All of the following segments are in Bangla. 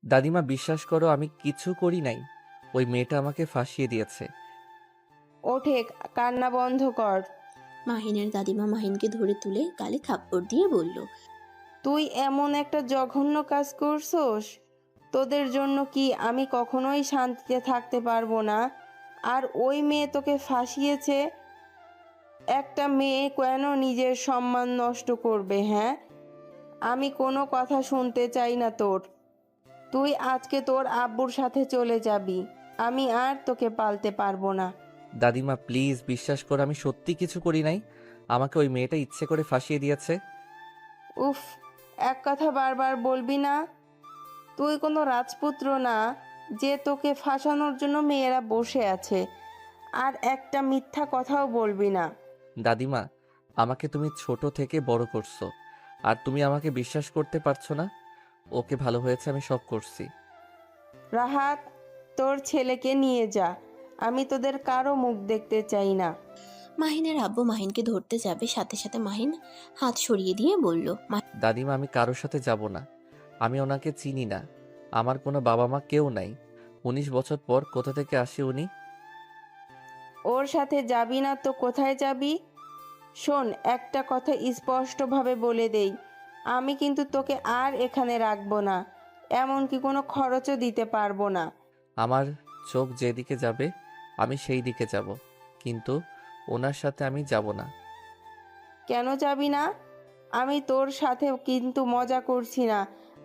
দাদিমা বিশ্বাস করো আমি কিছু করি নাই। ওই মেয়েটা আমাকে ফাঁসিয়ে দিয়েছে। ওঠে, কান্না বন্ধ কর। মাহিনের দাদিমা মাহিনকে ধরে তুলে গালে থাপ্পড় দিয়ে বলল, তুই এমন একটা জঘন্য কাজ করছস, তোদের জন্য কি আমি কখনোই শান্তিতে থাকতে পারবো না? আর ওই মেয়ে তোকে ফাঁসিয়েছে। একটা মেয়ে কেন নিজের সম্মান নষ্ট করবে, হ্যাঁ? আমি কোনো কথা শুনতে চাই না তোর। তুই আজকে তোর আব্বুর সাথে চলে যাবি। আমি আর তোকে পালতে পারবো না। দাদিমা প্লিজ বিশ্বাস করো আমি সত্যি কিছু করি নাই। আমাকে ওই মেয়েটা ইচ্ছে করে ফাঁসিয়ে দিয়েছে। উফ, এক কথা বারবার বলবি না। তুই কোনো রাজপুত্র না যে তোকে ফাঁসানোর জন্য মেয়েরা বসে আছে। আর একটা মিথ্যা কথাও বলবি না। দাদিমা আমাকে তুমি ছোট থেকে বড় করছো, আর তুমি আমাকে বিশ্বাস করতে পারছো না। ওকে ভালো হয়েছে আমি সব করছি। রাহাত, তোর ছেলেকে নিয়ে যা। আমি তোদের কারো মুখ দেখতে চাই না। মাহিনের আব্বু মাহিনকে ধরতে যাবে, সাথে সাথে মাহিন হাত সরিয়ে দিয়ে বলল, দাদিমা আমি কারোর সাথে যাব না। আমি ওনাকে চিনি না। আমার কোনো বাবা মা কেউ নাই। 19 বছর পর কোথা থেকে আসে উনি? ওর সাথে যাবি না তো কোথায় যাবি? শোন, একটা কথা স্পষ্টভাবে বলে দেই, আমি কিন্তু তোকে আর এখানে রাখবো না। এমনকি কোনো খরচও দিতে পারবো না। আমার চোখ যেদিকে যাবে আমি সেই দিকে যাব, কিন্তু ওনার সাথে আমি যাব না। কেন যাবি না? আমি তোর সাথে কিন্তু মজা করছি না।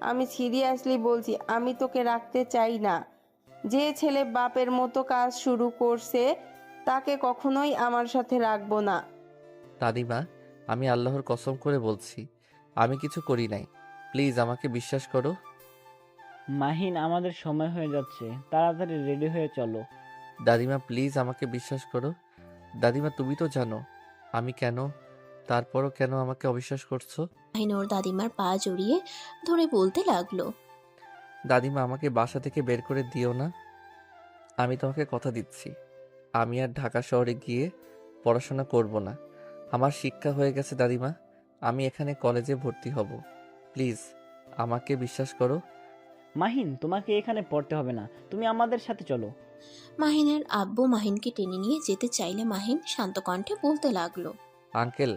আমি সিরিয়াসলি বলছি, আমি তোকে রাখতে চাই না। যে ছেলে বাপের মতো কাজ শুরু করছে তাকে কখনোই আমার সাথে রাখবো না। দাদিমা আমি আল্লাহর কসম করে বলছি আমি কিছু করি নাই। প্লিজ আমাকে বিশ্বাস করো। মাহিন, আমাদের সময় হয়ে যাচ্ছে, তাড়াতাড়ি রেডি হয়ে চলো। দাদিমা প্লিজ আমাকে বিশ্বাস করো। দাদিমা তুমি তো জানো আমি কেন, তারপরও কেন আমাকে অবিশ্বাস করছো? মাহিন ওর দাদিমার পা জড়িয়ে ধরে বলতে লাগলো, দাদিমা আমাকে বাসা থেকে বের করে দিও না। আমি তোমাকে কথা দিচ্ছি আমি আর ঢাকা শহরে গিয়ে পড়াশোনা করব না। আমার শিক্ষা হয়ে গেছে দাদিমা। আমি এখানে কলেজে ভর্তি হব। প্লিজ আমাকে বিশ্বাস করো। মাহিন, তোমাকে এখানে পড়তে হবে না, তুমি আমাদের সাথে চলো। মাহিনের আব্বু মাহিনকে টেনে নিয়ে যেতে চাইলে মাহিন শান্ত কণ্ঠে বলতে লাগলো। আঙ্কেল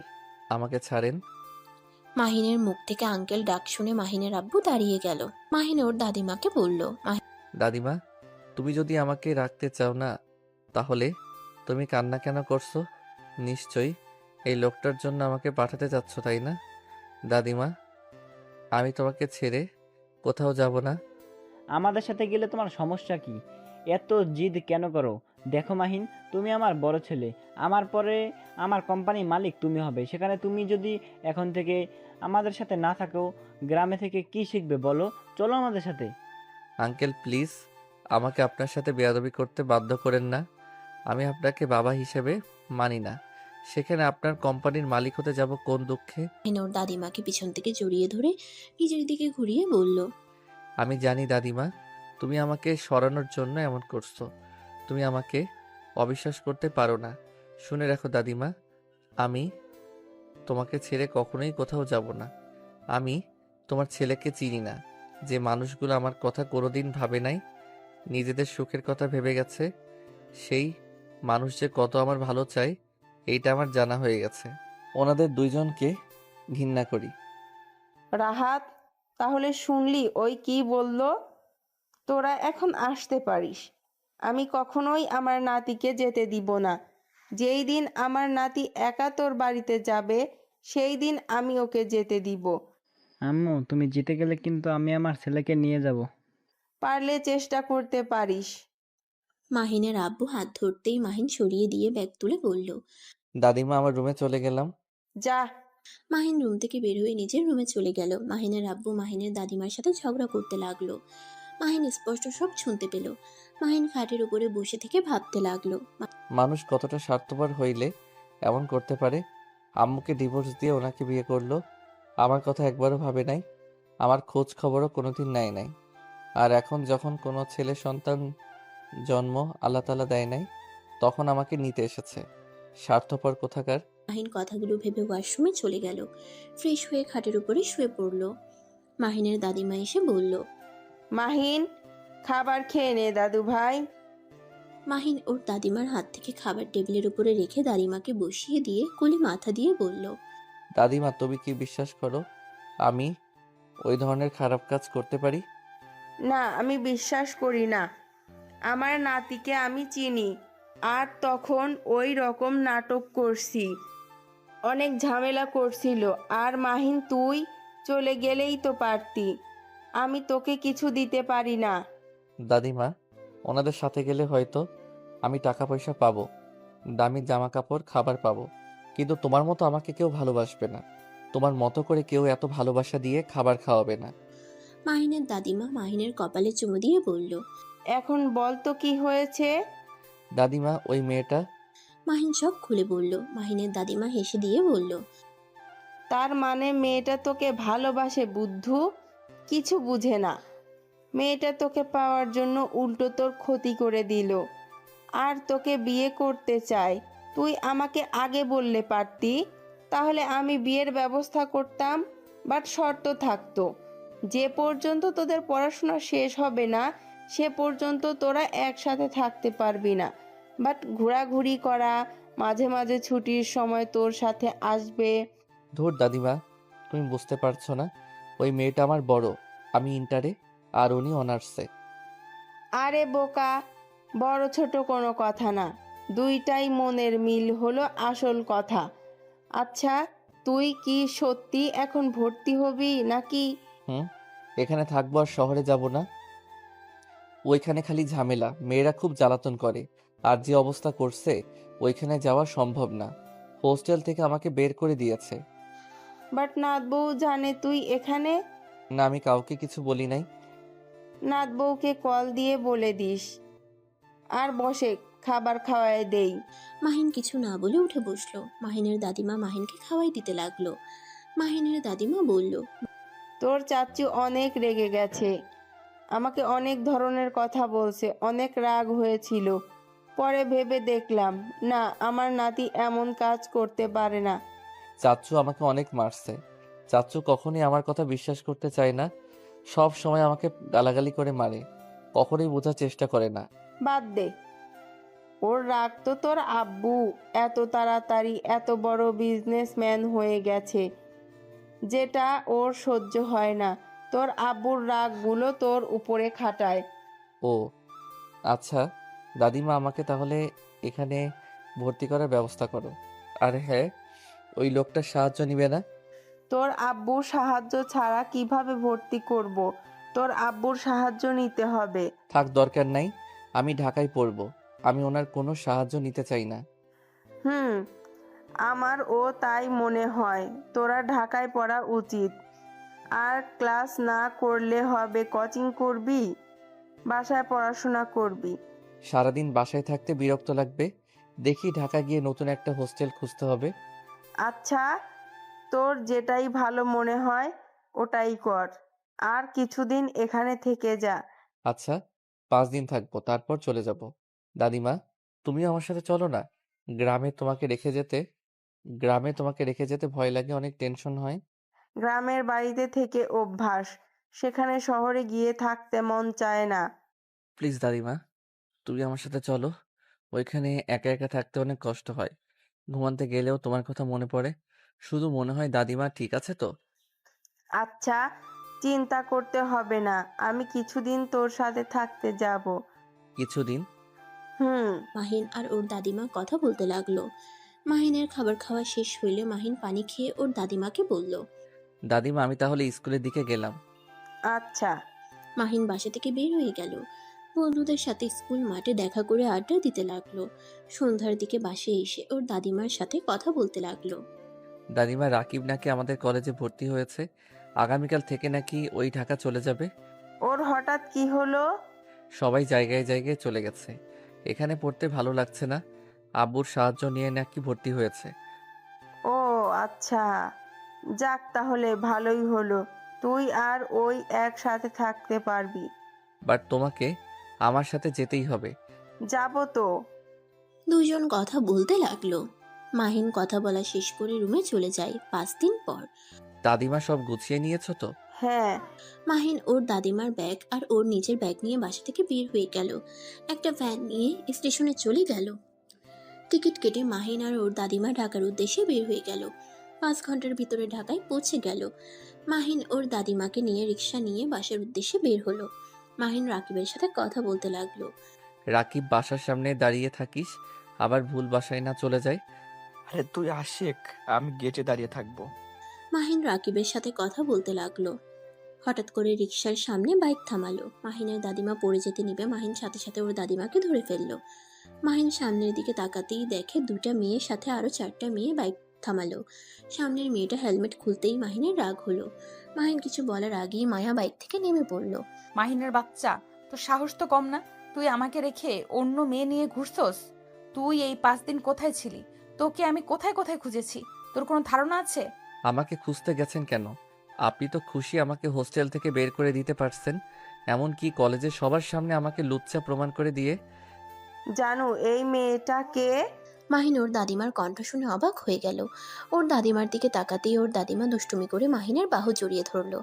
আমাকে ছাড়েন। মাহিনের মুখ থেকে আঙ্কেল ডাক শুনে মাহিনের আব্বু দাঁড়িয়ে গেল। মাহিন ওর দাদিমাকে বলল, দাদিমা তুমি যদি আমাকে রাখতে চাও না, তাহলে তুমি কান্না কেন করছো? নিশ্চয়ই এই লোকটার জন্য আমাকে পাঠাতে চাচ্ছ, তাই না? দাদিমা আমি তোমাকে ছেড়ে কোথাও যাব না। আমাদের সাথে গেলে তোমার সমস্যা কি? এত জিদ কেন করো? দেখো মাহিন, তুমি আমার বড় ছেলে। আমার পরে আমার কোম্পানির মালিক তুমি হবে। সেখানে তুমি যদি এখন থেকে আমাদের সাথে না থাকো, গ্রামে থেকে কি শিখবে বলো? চলো আমাদের সাথে। আঙ্কেল প্লিজ আমাকে আপনার সাথে বেয়াদবি করতে বাধ্য করেন না। আমি আপনাকে বাবা হিসেবে মানি না। সেখানে আপনার কোম্পানির মালিক হতে যাব কোন দুঃখে? মাহিন ওর দাদিমাকে পিছন থেকে জড়িয়ে ধরে নিজের দিকে ঘুরিয়ে বলল, আমি জানি দাদিমা তুমি আমাকে সরানোর জন্য এমন করছো। তুমি আমাকে অবিশ্বাস করতে পারো না। শুনে রাখো দাদিমা, আমি তোমাকে ছেড়ে কখনোই কোথাও যাব না। আমি তোমার ছেলেকে চিনি না। যে মানুষগুলো আমার কথা কোনোদিন ভাবে নাই, নিজেদের সুখের কথা ভেবে গেছে, সেই মানুষ যে কত আমার ভালো চায় এইটা আমার জানা হয়ে গেছে। ওনাদের দুইজনকে ঘৃণা করি। রাহাত, তাহলে শুনলি ওই কি বলল? তোরা এখন আসতে পারিস। আমি কখনোই আমার নাতিকে যেতে দিব না। যেই দিন আমার নাতি একা তোর বাড়িতে যাবে, সেই দিন আমি ওকে যেতে দিব। আম্মু, তুমি জিতে গেলে কিন্তু আমি আমার ছেলেকে নিয়ে যাব। পারলে চেষ্টা করতে পারিস। মাহিনের আব্বু হাত ধরতেই মাহিন সরিয়ে দিয়ে ব্যাগ তুলে বলল। দাদিমা আমার রুমে চলে গেলাম। যা। মাহিন রুম থেকে বের হয়ে নিজের রুমে চলে গেল। মাহিনের আব্বু মাহিনের দাদিমার সাথে ঝগড়া করতে লাগলো। মাহিন স্পষ্ট সব শুনতে পেল। মাহিন খাটের উপরে বসে থেকে ভাবতে লাগলো, মানুষ কতটা স্বার্থপর হইলে এমন করতে পারে। আম্মুকে ডিভোর্স দিয়ে ওনাকে বিয়ে করলো। আমার কথা একবারও ভাবে নাই। আমার খোঁজ খবরও কোনোদিন নেয় নাই। আর এখন যখন কোনো ছেলে সন্তান জন্ম আল্লাহ তাআলা দেয় নাই, তখন আমাকে নিতে এসেছে। স্বার্থপর কোথাকার। মাহিন কথাগুলো ভেবে ওয়াশরুমে চলে গেল। ফ্রেশ হয়ে খাটের উপরে শুয়ে পড়ল। মাহিনের দাদিমা এসে বলল, মাহিন, খাবার খেয়ে নে দাদু ভাই। মাহিন ওর দাদিমার হাত থেকে খাবার টেবিলের উপরে রেখে দাদিমাকে বসিয়ে দিয়ে কোলে মাথা দিয়ে বলল, দাদিমা, তুমি কি বিশ্বাস করো আমি ওই ধরনের খারাপ কাজ করতে পারি? না, আমি বিশ্বাস করি না। আমার নাতিকে আমি চিনি, আর তখন ওই রকম নাটক করছি, অনেক ঝামেলা করছিল। আর মাহিন, তুই চলে গেলেই তো পারতি। আমি তোকে কিছু দিতে পারি না। দাদিমা, ওনাদের সাথে গেলে হয়তো আমি টাকা পয়সা পাবো, দামি জামা কাপড়, খাবার পাবো, কিন্তু তোমার মতো আমাকে কেউ ভালোবাসবে না। তোমার মতো করে কেউ এত ভালোবাসা দিয়ে খাবার খাওয়াবে না। মাহিনের দাদিমা মাহিনের কপালে চুমু দিয়ে বলল। এখন বল তো কি হয়েছে? দাদিমা, ওই মেয়েটা। মাহিন সব খুলে বলল। মাহিনের দাদিমা হেসে দিয়ে বলল, তার মানে মেয়েটা তোকে ভালোবাসে বুদ্ধু? কিছু বুঝে না। মেয়েটা তোকে পাওয়ার জন্য উল্টো তোর ক্ষতি করে দিল, আর তোকে বিয়ে করতে চায়। তুই আমাকে আগে বললে পারতি, তাহলে আমি বিয়ের ব্যবস্থা করতাম। বাট শর্ত থাকতো, যে পর্যন্ত তোদের পড়াশোনা শেষ হবে না সে পর্যন্ত তোরা একসাথে থাকতে পারবি না। বাট ঘোরাঘুরি করা, মাঝে মাঝে ছুটির সময় তোর সাথে আসবে। ধুর দাদিমা, তুমি বুঝতে পারছো না, ওই মেয়েটা আমার বড়, আমি ইন্টারে আর উনি অনার্সে। আরে বোকা, বড় ছোট কোনো কথা না, দুইটাই মনের মিল হলো আসল কথা। আচ্ছা, তুই কি সত্যি এখন ভর্তি হবি নাকি? হুম, এখানে থাকবো আর শহরে যাব না। ওইখানে খালি ঝামেলা, মেয়েরা খুব জ্বালাতন করে, আর যে অবস্থা করছে ওইখানে যাওয়া সম্ভব না। হোস্টেল থেকে আমাকে বের করে দিয়েছে। বাট নাত বউ জানে তুই এখানে? না, আমি কাউকে কিছু বলি নাই। নাত বউকে কল দিয়ে বলে দিস। আর বসে, খাবার খাওয়ায় দেই। মাহিন কিছু না বলে উঠে বসলো। মাহিনের দাদিমা মাহিনকে খাওয়াই দিতে লাগলো। মাহিনের দাদিমা বলল, তোর চাচু অনেক রেগে গেছে, আমাকে অনেক ধরনের কথা বলছে, অনেক রাগ হয়েছিল। পরে ভেবে দেখলাম, না, আমার নাতি এমন কাজ করতে পারে না। চাচ্চু আমাকে অনেক মারছে। চাচ্চু কখনোই আমার কথা বিশ্বাস করতে চায় না, সব সময় আমাকে গালাগালি করে মারে, কখনোই বোঝার চেষ্টা করে না। বাদ দে, ওর রাগ তো তোর আব্বু এত তাড়াতাড়ি এত বড় বিজনেসম্যান হয়ে গেছে, যেটা ওর সহ্য হয় না। তোর আব্বুর রাগগুলো তোর উপরে খাটায়। ও আচ্ছা, দাদিমা, আমাকে তাহলে এখানে ভর্তি করার ব্যবস্থা করো। আর হ্যাঁ, ওই লোকটার সাহায্য নিবে না? তোর আব্বুর সাহায্য ছাড়া কিভাবে ভর্তি করব? তোর আব্বুর সাহায্য নিতে হবে। থাক, দরকার নাই, আমি ঢাকায় পড়ব, আমি ওনার কোনো সাহায্য নিতে চাই না। হুম, আমারও তাই মনে হয়। তোরা ঢাকায় পড়া উচিত। আর ক্লাস না করলে হবে, কোচিং করবি, বাসায় পড়াশোনা করবি। সারাদিন বাসায় থাকতে বিরক্ত লাগবে, দেখি ঢাকা গিয়ে নতুন একটা হোস্টেল খুঁজতে হবে। আচ্ছা, তোর যেটাই ভালো মনে হয় ওটাই কর। আর কিছুদিন এখানে থেকে যা। আচ্ছা, 5 দিন থাকবো, তারপর চলে যাব। দাদিমা, তুমিও আমার সাথে চলো না। গ্রামে তোমাকে রেখে যেতে গ্রামে তোমাকে রেখে যেতে ভয় লাগে, অনেক টেনশন হয়। গ্রামের বাড়িতে থেকে অভ্যাস, সেখানে শহরে গিয়ে থাকতে মন চায় না। প্লিজ দাদিমা, তুমি আমার সাথে চলো। ওইখানে একা একা থাকতে অনেক কষ্ট হয়, ঘুমাতে গেলেও তোমার কথা মনে পড়ে, শুধু মনে হয় দাদিমা ঠিক আছে তো। আচ্ছা, চিন্তা করতে হবে না, আমি কিছুদিন তোর সাথে থাকতে যাব। কিছুদিন? হুম। মাহিন আর ওর দাদিমা কথা বলতে লাগলো। মাহিনের খাবার খাওয়া শেষ হইলে মাহিন পানি খেয়ে ওর দাদিমাকে বলল। দাদিমা, আমি তাহলে স্কুলের দিকে গেলাম। আচ্ছা। মাহিন বাসা থেকে বের হয়ে গেল। বন্ধুদের সাথে স্কুল মাঠে দেখা করে আড্ডা দিতে লাগলো। সন্ধ্যার দিকে বাসে এসে ওর দাদিমার সাথে কথা বলতে লাগলো। দাদিমা, রাকিব নাকি আমাদের কলেজে ভর্তি হয়েছে, আগামীকাল থেকে নাকি ওই ঢাকা চলে যাবে। ওর হঠাৎ কি হলো? সবাই জায়গায় জায়গায় চলে গেছে, এখানে পড়তে ভালো লাগছে না, আব্বুর সাহায্য নিয়ে নাকি ভর্তি হয়েছে। ও আচ্ছা, যাক তাহলে ভালোই হলো, তুই আর ওই একসাথে থাকতে পারবি। বাট তোমাকে আমার সাথে যেতেই হবে। যাব তো। দুজন কথা বলতে লাগলো। মাহিন কথা বলা শেষ করে রুমে চলে যায়। 5 দিন পর দাদিমা সব গুছিয়ে নিয়েছো তো? হ্যাঁ। মাহিন ওর দাদিমার ব্যাগ আর ওর নিজের ব্যাগ নিয়ে বাসা থেকে বের হয়ে গেল। একটা ভ্যান নিয়ে স্টেশনে চলে গেল। টিকিট কেটে মাহিন আর ওর দাদিমা ঢাকার উদ্দেশ্যে বের হয়ে গেল। 5 ঘন্টার ভিতরে ঢাকায় পৌঁছে গেল। মাহিন ওর দাদিমাকে নিয়ে রিক্সা নিয়ে বাসার উদ্দেশ্যে বের হলো। মাহিন রাকিবের সাথে কথা বলতে লাগলো। রাকিব, বাসার সামনে দাঁড়িয়ে থাকিস, আবার ভুল বাসায় না চলে যায়। আরে তুই আশিক, আমি গেটে দাঁড়িয়ে থাকবো। মাহিন রাকিবের সাথে কথা বলতে লাগলো। হঠাৎ করে রিক্সার সামনে বাইক থামালো। মাহিনের দাদিমা পড়ে যেতে নিবে, মাহিন সাথে সাথে ওর দাদিমাকে ধরে ফেললো। মাহিন সামনের দিকে তাকাতেই দেখে 2টা মেয়ের সাথে আরো 4টা মেয়ে বাইক থামালো। সামনের মেয়েটা হেলমেট খুলতেই মাহিনের রাগ হলো। মাহিন কিছু বলার আগেই মায়া বাইক থেকে নেমে পড়লো। মাহিনের বাচ্চা, তোর সাহস তো কম না। তুই আমাকে রেখে অন্য মেয়ে নিয়ে ঘুরছস? তুই এই 5 দিন কোথায় ছিলি? তোকে আমি কোথায় কোথায় খুঁজেছি, তোর কোনো ধারণা আছে? আমাকে খুঁজতে গেছেন কেন? আপনি তো খুশি আমাকে হোস্টেল থেকে বের করে দিতে পারছেন, এমনকি কলেজে সবার সামনে আমাকে লুচ্চা প্রমাণ করে দিয়ে। জানো এই মেয়েটা কে? মাহিন ওর দাদিমার কণ্ঠ শুনে অবাক হয়ে গেল। ওর দাদিমার দিকে তাকাতেই ওর দাদিমা দুষ্টুমি করে মাহিনের বাহু জড়িয়ে ধরলো।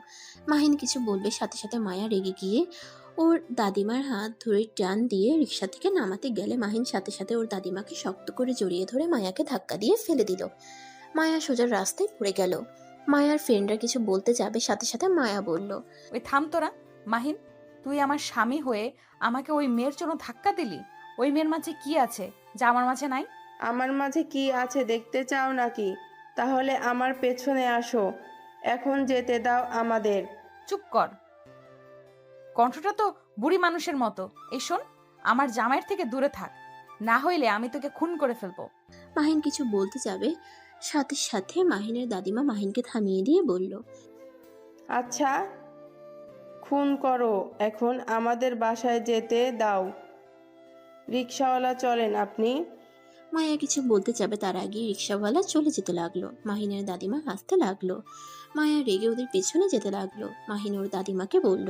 মাহিন কিছু বলবে, সাথে সাথে মায়া রেগে গিয়ে ওর দাদিমার হাত ধরে টান দিয়ে রিক্সা থেকে নামাতে গেলে মাহিন সাথে সাথে ওর দাদিমাকে শক্ত করে জড়িয়ে ধরে মায়াকে ধাক্কা দিয়ে ফেলে দিল। মায়া সোজা রাস্তায় পড়ে গেল। মায়ার ফ্রেন্ডরা কিছু বলতে যাবে, সাথে সাথে মায়া বলল, ওই থাম তোরা। মাহিন, তুই আমার স্বামী হয়ে আমাকে ওই মেয়ের জন্য ধাক্কা দিলি। ওই মেয়ের মাঝে কি আছে যা আমার মাঝে নাই? আমার মাঝে কি আছে দেখতে চাও নাকি? তাহলে আমার পেছনে আসো, এখন যেতে দাও আমাদের। চুপ কর, কণ্ঠটা তো বুড়ি মানুষের মতো। এই শোন, আমার জামাইয়ের থেকে দূরে থাক, না হইলে আমি তোকে খুন করে ফেলবো। মাহিন কিছু বলতে যাবে, সাথে সাথে মাহিনের দাদিমা মাহিনকে থামিয়ে দিয়ে বলল, আচ্ছা, খুন করো, এখন আমাদের বাসায় যেতে দাও। রিক্সাওয়ালা চলেন আপনি। মায়া কিছু বলতে যাবে, তার আগে রিক্সাওয়ালা চলে যেতে লাগলো। মাহিনের দাদিমা হাসতে লাগলো। মায়া রেগে ওদের পেছনে যেতে লাগলো। মাহিন ওর দাদিমাকে বলল,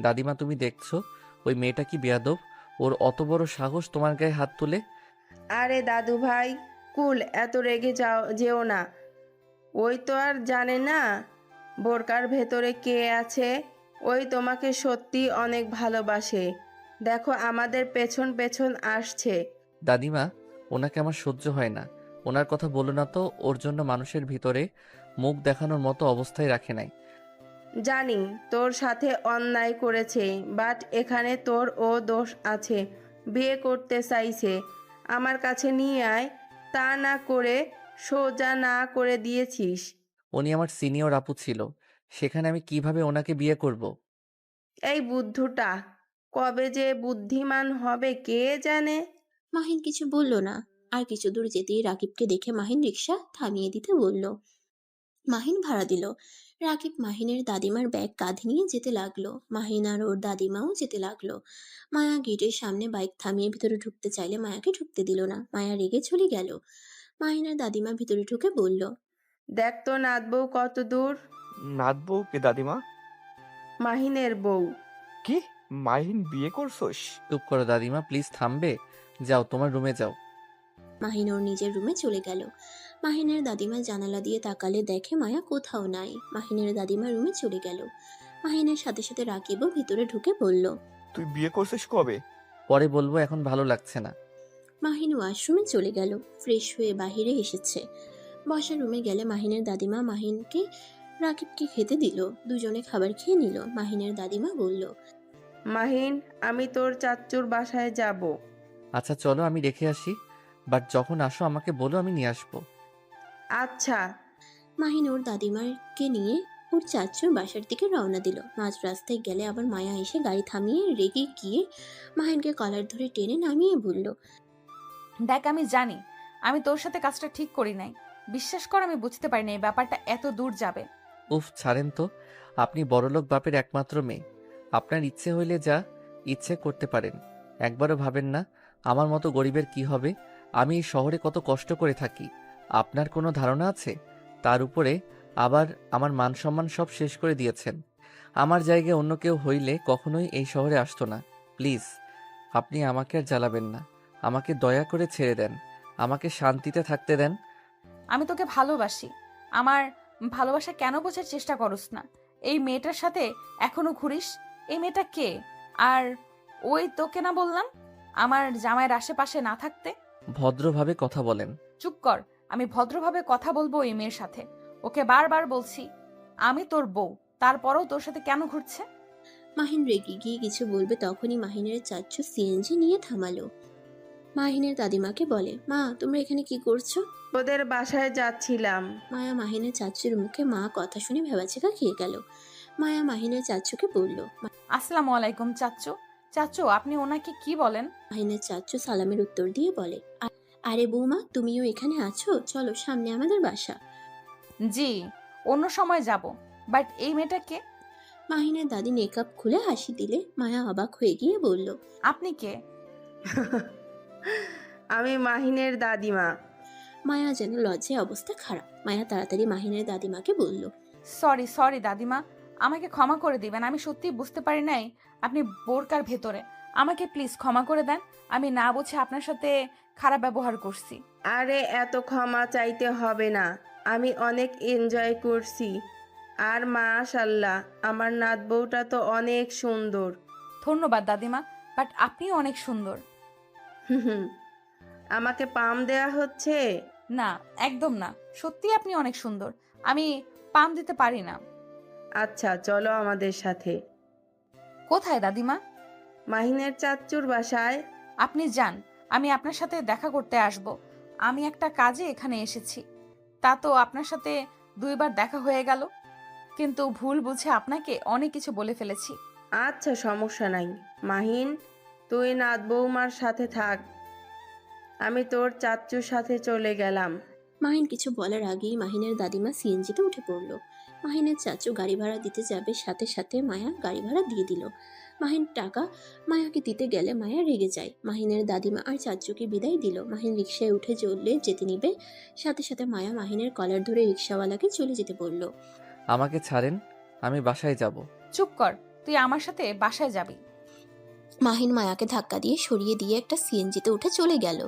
দাদিমা, তুমি দেখছো ওই মেয়েটা কি বেয়াদব? ওর অত বড় সাহস তোমার গায়ে হাত তুলে। আরে দাদু ভাই, কুল, এত রেগে যেও না। ওই তো আর জানে না বোরকার ভেতরে কে আছে। ওই তোমাকে সত্যি অনেক ভালোবাসে। দেখো আমাদের পেছন পেছন আসছে। দাদিমা, ওনাকে আমার সহ্য হয় না। ওনার কথা বলো না তো, ওর জন্য মানুষের ভিতরে মুখ দেখানোর মতো অবস্থায় রাখে নাই। জানি তোর সাথে অন্যায় করেছে, বাট এখানে তোর ও দোষ আছে। বিয়ে করতে চাইছে, আমার কাছে নিয়ে আয়, তা না করে সোজা না করে দিয়েছিস। উনি আমার সিনিয়র আপু ছিল, সেখানে আমি কিভাবে ওনাকে বিয়ে করব? এই বুদ্ধুটা কবে যে বুদ্ধিমান হবে কে জানে। মাহিন কিছু বলল না। আর কিছু দূর যেতেই রাকিবকে দেখে মাহিন রিক্সা থামিয়ে দিতে বলল। মাহিন ভাড়া দিল। রাকিব মাহিনের দাদিমার ব্যাগ কাঁধে নিয়ে যেতে লাগলো। মাহিন আর ওর দাদিমাও যেতে লাগলো। মায়া গেটের সামনে বাইক থামিয়ে ভিতরে ঢুকতে চাইলে মায়াকে ঢুকতে দিল না। মায়া রেগে চলে গেল। মাহিনের দাদিমা ভিতরে ঢুকে বলল, দেখ তো নাত বউ কত দূর। নাত বউ কে দাদিমা? মাহিনের বউ। কি, মাহিন বিয়ে করছোস? চুপ করো দাদিমা, প্লিজ থামবে? যাও, তোমার রুমে যাও। মাহিন ওর নিজের রুমে চলে গেল। মাহিনের দাদিমা জানালা দিয়ে তাকালে দেখে মায়া কোথাও নাই। মাহিনের দাদিমা রুমে চলে গেল। মাহিনের সাথে সাথে রাকিবও ভিতরে ঢুকে বলল, তুই বিয়ে করছিস কবে? পরে বলবো, এখন ভালো লাগছে না। মাহিন ওয়াশরুমে চলে গেল। ফ্রেশ হয়ে বাহিরে এসেছে। বসার রুমে গেলে মাহিনের দাদিমা মাহিনকে রাকিবকে খেতে দিল। দুজনে খাবার খেয়ে নিল। মাহিনের দাদিমা বলল, মাহিন, আমি তোর চাচ্চুর বাসায় যাব। আচ্ছা চলো, আমি রেখে আসি, বাট যখন আসো আমাকে বলো, আমি নিয়ে আসবো। আচ্ছা। মাহিন ওর দাদিমাকে নিয়ে ওর চাচুর বাসার দিকে রওনা দিল। মাঝ রাস্তায় গেলে আবার মায়া এসে গাড়ি থামিয়ে রেগে গিয়ে মাহিনকে কলার ধরে টেনে নামিয়ে বলল, দেখ, আমি জানি আমি তোর সাথে কাজটা ঠিক করি নাই। বিশ্বাস কর, আমি বুঝতে পারিনি এই ব্যাপারটা এত দূর যাবে। উফ, ছাড়েন তো। আপনি বড়লোক বাপের একমাত্র মেয়ে, আপনার ইচ্ছে হইলে যা ইচ্ছে করতে পারেন। একবারও ভাবেন না আমার মতো গরিবের কি হবে? আমি এই শহরে কত কষ্ট করে থাকি, আপনার কোনো ধারণা আছে? তার উপরে আবার আমার মান সম্মান সব শেষ করে দিয়েছেন। আমার জায়গায় অন্য কেউ হইলে কখনোই এই শহরে আসতো না। প্লিজ, আপনি আমাকে আর জ্বালাবেন না। আমাকে দয়া করে ছেড়ে দেন, আমাকে শান্তিতে থাকতে দেন। আমি তোকে ভালোবাসি। আমার ভালোবাসা কেন বোঝার চেষ্টা করস না? এই মেয়েটার সাথে এখনো ঘুরিস? এই মেয়েটা কে? আর ওই তোকে না বললাম আমার জামাইয়ের আশেপাশে না থাকতে? ভদ্রভাবে কথা বলেন। চুপ কর। আমি ভদ্রভাবে কথা বলবো এই মেয়ের সাথে। ওকে বারবার বলছি আমি তোর বউ, তারপরেও তোর সাথে কেন ঘুরছে? মাহিন রেগে গিয়ে কিছু বলবে তখনই মাহিনের চাচ্চু সিএনজি নিয়ে থামালো। মাহিনের দাদিমাকে বলে, মা তোমরা এখানে কি করছো? ওদের বাসায় যাচ্ছিলাম। মায়া মাহিনের চাচ্চুর মুখে মা কথা শুনে ভেবাচেকা খেয়ে গেল। মায়া মাহিনের চাচ্চুকে বলল। আসসালামু আলাইকুম চাচ্চু। চাচ্চু, আপনি ওনাকে কি বলেন? মাহিনের চাচ্চু সালামের উত্তর দিয়ে বলে, আরে বৌমা তুমিও এখানে আছো, চলো সামনে আমাদের বাসা। জি, অন্য সময় যাব, বাট এই মেয়েটাকে? মাহিনের দাদি মেকআপ খুলে হাসি দিলে মায়া অবাক হয়ে গিয়ে বলল, আপনি কে? আমি মাহিনের দাদিমা। মায়া যেন লজ্জায় অবস্থা খারাপ। মায়া তাড়াতাড়ি মাহিনের দাদিমাকে বলল, সরি সরি দাদিমা, আমাকে ক্ষমা করে দিবেন। আমি সত্যি বুঝতে পারি নাই আপনি বোরকার ভেতরে। আমাকে প্লিজ ক্ষমা করে দেন। আমি না বুঝে আপনার সাথে খারাপ ব্যবহার করছি। আরে এত ক্ষমা চাইতে হবে না, আমি অনেক এনজয় করছি। আর মাশাআল্লাহ, আমার নাত বউটা তো অনেক সুন্দর। ধন্যবাদ দাদিমা, বাট আপনিও অনেক সুন্দর। হুম, আমাকে পাম দেয়া হচ্ছে? না, একদম না, সত্যি আপনি অনেক সুন্দর। আমি পাম দিতে পারি না। আচ্ছা চলো আমাদের সাথে। কোথায় দাদিমা? মাহিনের চাচ্চুর বাসায়। আপনি যান, আমি আপনার সাথে দেখা করতে আসব। আমি একটা কাজে এখানে এসেছি। তা তো আপনার সাথে 2বার দেখা হয়ে গেল, কিন্তু ভুল বুঝে আপনাকে অনেক কিছু বলে ফেলেছি। আচ্ছা সমস্যা নাই মাহিন, তুই নাত বৌমার সাথে থাক, আমি তোর চাচ্চুর সাথে চলে গেলাম। মাহিন কিছু বলার আগেই মাহিনের দাদিমা সিএনজিতে উঠে পড়ল। মাহিনের চাচু গাড়ি ভাড়া দিতে যাবে, সাথে সাথে মায়া গাড়ি ভাড়া দিয়ে দিল। মাহিন টাকা মায়াকে দিতে গেলে মায়া রেগে যায়। মাহিনের দাদিমা আর চাচুকে বিদায় দিল। মাহিন রিকশায় উঠে চললে যেতে নিবে, সাথে সাথে মায়া মাহিনের কলার ধরে রিকশাওয়ালাকে চলে যেতে বলল। আমাকে ছাড়েন, আমি বাসায় যাব। চুপ কর, তুই আমার সাথে বাসায় যাবি। মাহিন মায়াকে ধাক্কা দিয়ে সরিয়ে দিয়ে একটা সিএনজিতে উঠে চলে গেল।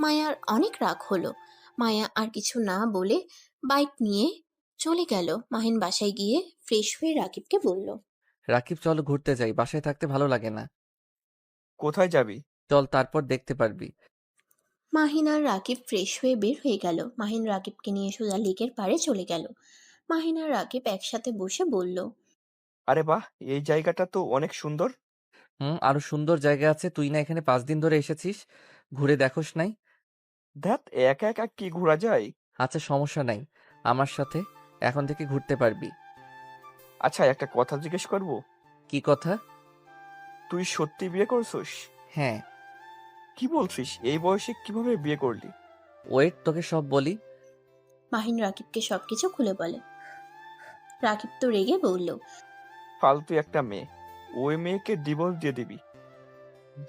মায়ার অনেক রাগ হলো। মায়া আর কিছু না বলে বাইক নিয়ে চলে গেল। মাহিন বাসায় গিয়ে ফ্রেশ হয়ে রাকিবকে বলল, রাকিব চলো ঘুরতে যাই, বাসায় থাকতে ভালো লাগে না। কোথায় যাবি? চল, তারপর দেখতে পারবি। মাহিন আর রাকিব ফ্রেশ হয়ে বের হয়ে গেল। মাহিন রাকিবকে নিয়ে সোজা লেকের পাড়ে চলে গেল। মাহিন আর রাকিব একসাথে বসে বলল, আরে বাহ, এই জায়গাটা তো অনেক সুন্দর। আরো সুন্দর জায়গা আছে, তুই না এখানে 5 দিন ধরে এসেছিস, ঘুরে দেখোস নাই? ধ্যাত, একা একা কি ঘোরা যায়? আচ্ছা সমস্যা নাই, আমার সাথে এখন থেকে ঘুরতে পারবি। আচ্ছা, একটা কথা জিজ্ঞেস করব? কি কথা? তুই সত্যি বিয়ে করছিস? হ্যাঁ। কি বলছিস? এই বয়সে কিভাবে বিয়ে করলি? ওয়েট, তোকে সব বলি। মাহিন রাকিবকে সবকিছু খুলে বলে। রাকিব তো রেগে বলল, ফালতু একটা মেয়ে, ওই মেয়েকে ডিভোর্স দিয়ে দিবি।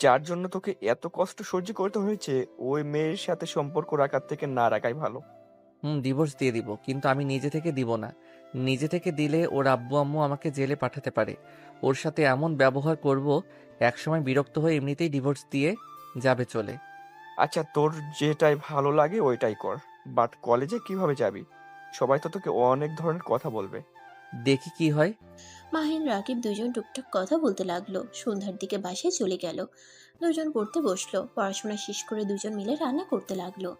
যার জন্য তোকে এত কষ্ট সহ্য করতে হয়েছে, ওই মেয়ের সাথে সম্পর্ক রাখার থেকে না রাখাই ভালো। ডিভোর্স দিয়ে দিব, কিন্তু আমি নিজে থেকে দিব না। নিজে থেকে দিলে ওর আব্বু আম্মু আমাকে জেলে পাঠাতে পারে। ওর সাথে এমন ব্যবহার করব, একসময় বিরক্ত হয়ে এমনিতেই ডিভোর্স দিয়ে যাবে চলে। আচ্ছা, তোর যেটাই ভালো লাগে ওইটাই কর, বাট কলেজে কিভাবে যাবি? সবাই তো তোকে অনেক ধরনের কথা বলবে। দেখি কি হয়। মাহিন রাকিব দুজন টুকটাক কথা বলতে লাগলো। সন্ধ্যার দিকে বাসায় চলে গেল। দুজন পড়তে বসলো। পড়াশোনা শেষ করে দুজন মিলে রান্না করতে লাগলো।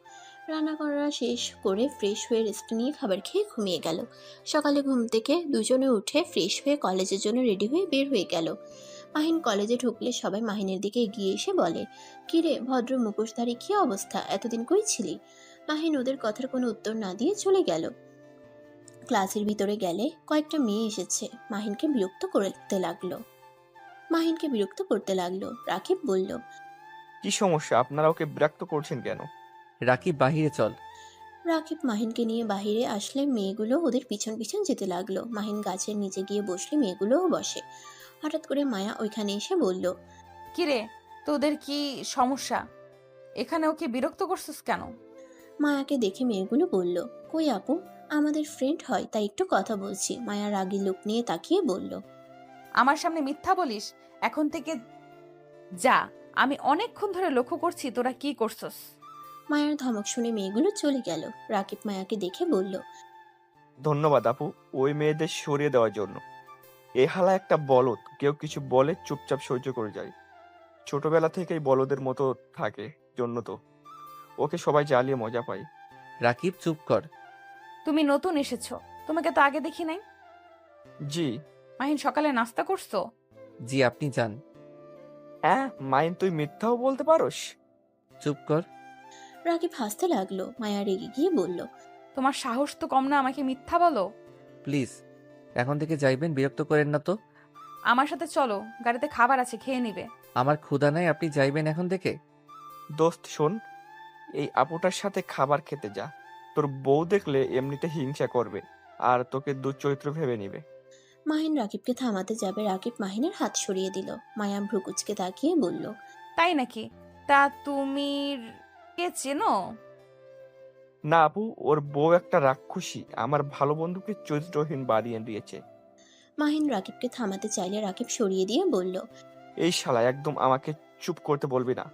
রান্না করা শেষ করে ফ্রেশ হয়ে রেস্ট নিয়ে খাবার খেয়ে ঘুমিয়ে গেল। সকালে ঘুম থেকে দুজনে উঠে ফ্রেশ হয়ে কলেজের জন্য রেডি হয়ে বের হয়ে গেল। মাহিন কলেজে ঢুকলে সবাই মাহিনের দিকে এগিয়ে এসে বলে, কিরে ভদ্র মুখোশধারী, কি অবস্থা, এতদিন কই ছিলি? মাহিন ওদের কথার কোনো উত্তর না দিয়ে চলে গেল। ক্লাসের ভিতরে গেলে কয়েকটা মেয়ে এসেছে, মাহিনকে বিরক্ত করতে লাগলো। রাকিব বলল, কি সমস্যা? আপনারা ওকে বিরক্ত করছেন কেন? রাকিব বাহিরে চল। রাকিব মাহিনকে নিয়ে বাইরে আসলে মেয়েগুলো ওদের পিছন পিছন যেতে লাগলো। মাহিন গাছের নিচে গিয়ে বসলে মেয়েগুলোও বসে। হঠাৎ করে মায়া ওইখানে এসে বলল, কিরে, তোদের কি সমস্যা? এখানে ওকে বিরক্ত করছিস কেন? মায়াকে দেখে মেয়েগুলো বলল, কই আপু, আমাদের ফ্রেন্ড হয় তাই একটু কথা বলছি। মায়া রাগী লোক নিয়ে তাকিয়ে বলল, আমার সামনে মিথ্যা বলিস? এখন থেকে যা, আমি অনেকক্ষণ ধরে লক্ষ্য করছি তোরা কি করছস। মায়ার ধমক শুনে মেয়েগুলো চলে গেল। রাকিব মায়াকে দেখে বলল, ধন্যবাদ আপু, ওই মেয়েদের সরিয়ে দেওয়ার জন্য। এ হালা একটা বলদ, কেউ কিছু বলে চুপচাপ সহ্য করে যায়। ছোটবেলা থেকেই বলদের মতো থাকে, জন্য তো ওকে সবাই জ্বালিয়ে মজা পায়। রাকিব চুপ কর। তুমি নতুন এসেছো, তোমাকে তো আগে দেখি নাই। জি। মাহিন, সকালে নাস্তা করছো? জি, আপনি যান। হ্যাঁ মাইন, তুই মিথ্যাও বলতে পারোস? চুপ কর। রাকিব হাসতে লাগলো। মায়া রেগে গিয়ে বলল, তোমার সাহস তো কম না আমাকে মিথ্যা বলো। প্লিজ এখন থেকে যাইবেন, বিরক্ত করেন না তো। আমার সাথে চলো, গাড়িতে খাবার আছে, খেয়ে নিবে। আমার ক্ষুধা নাই, আপনি যাইবেন এখন থেকে। দোস্ত শোন, এই আপুটার সাথে খাবার খেতে যা। তোর বউ দেখলে এমনিতে হিংসা করবে আর তোকে দুশ্চরিত্র ভেবে নিবে। মাহিন রাকিবকে থামাতে যাবে, রাকিব মাহিনের হাত সরিয়ে দিল। মায়া ভ্রুকুচকে তাকিয়ে বলল, তাই নাকি? তা তুমি কে চেনো? না আপু, ওর বউ একটা রাক্ষসী, আমার ভালো বন্ধুকে চরিত্রহীন বানিয়ে দিয়েছে। মাহিন রাকিবকে থামাতে চাইলে রাকিব সরিয়ে দিয়ে বলল, এই শালা, একদম আমাকে চুপ করতে বলবি না।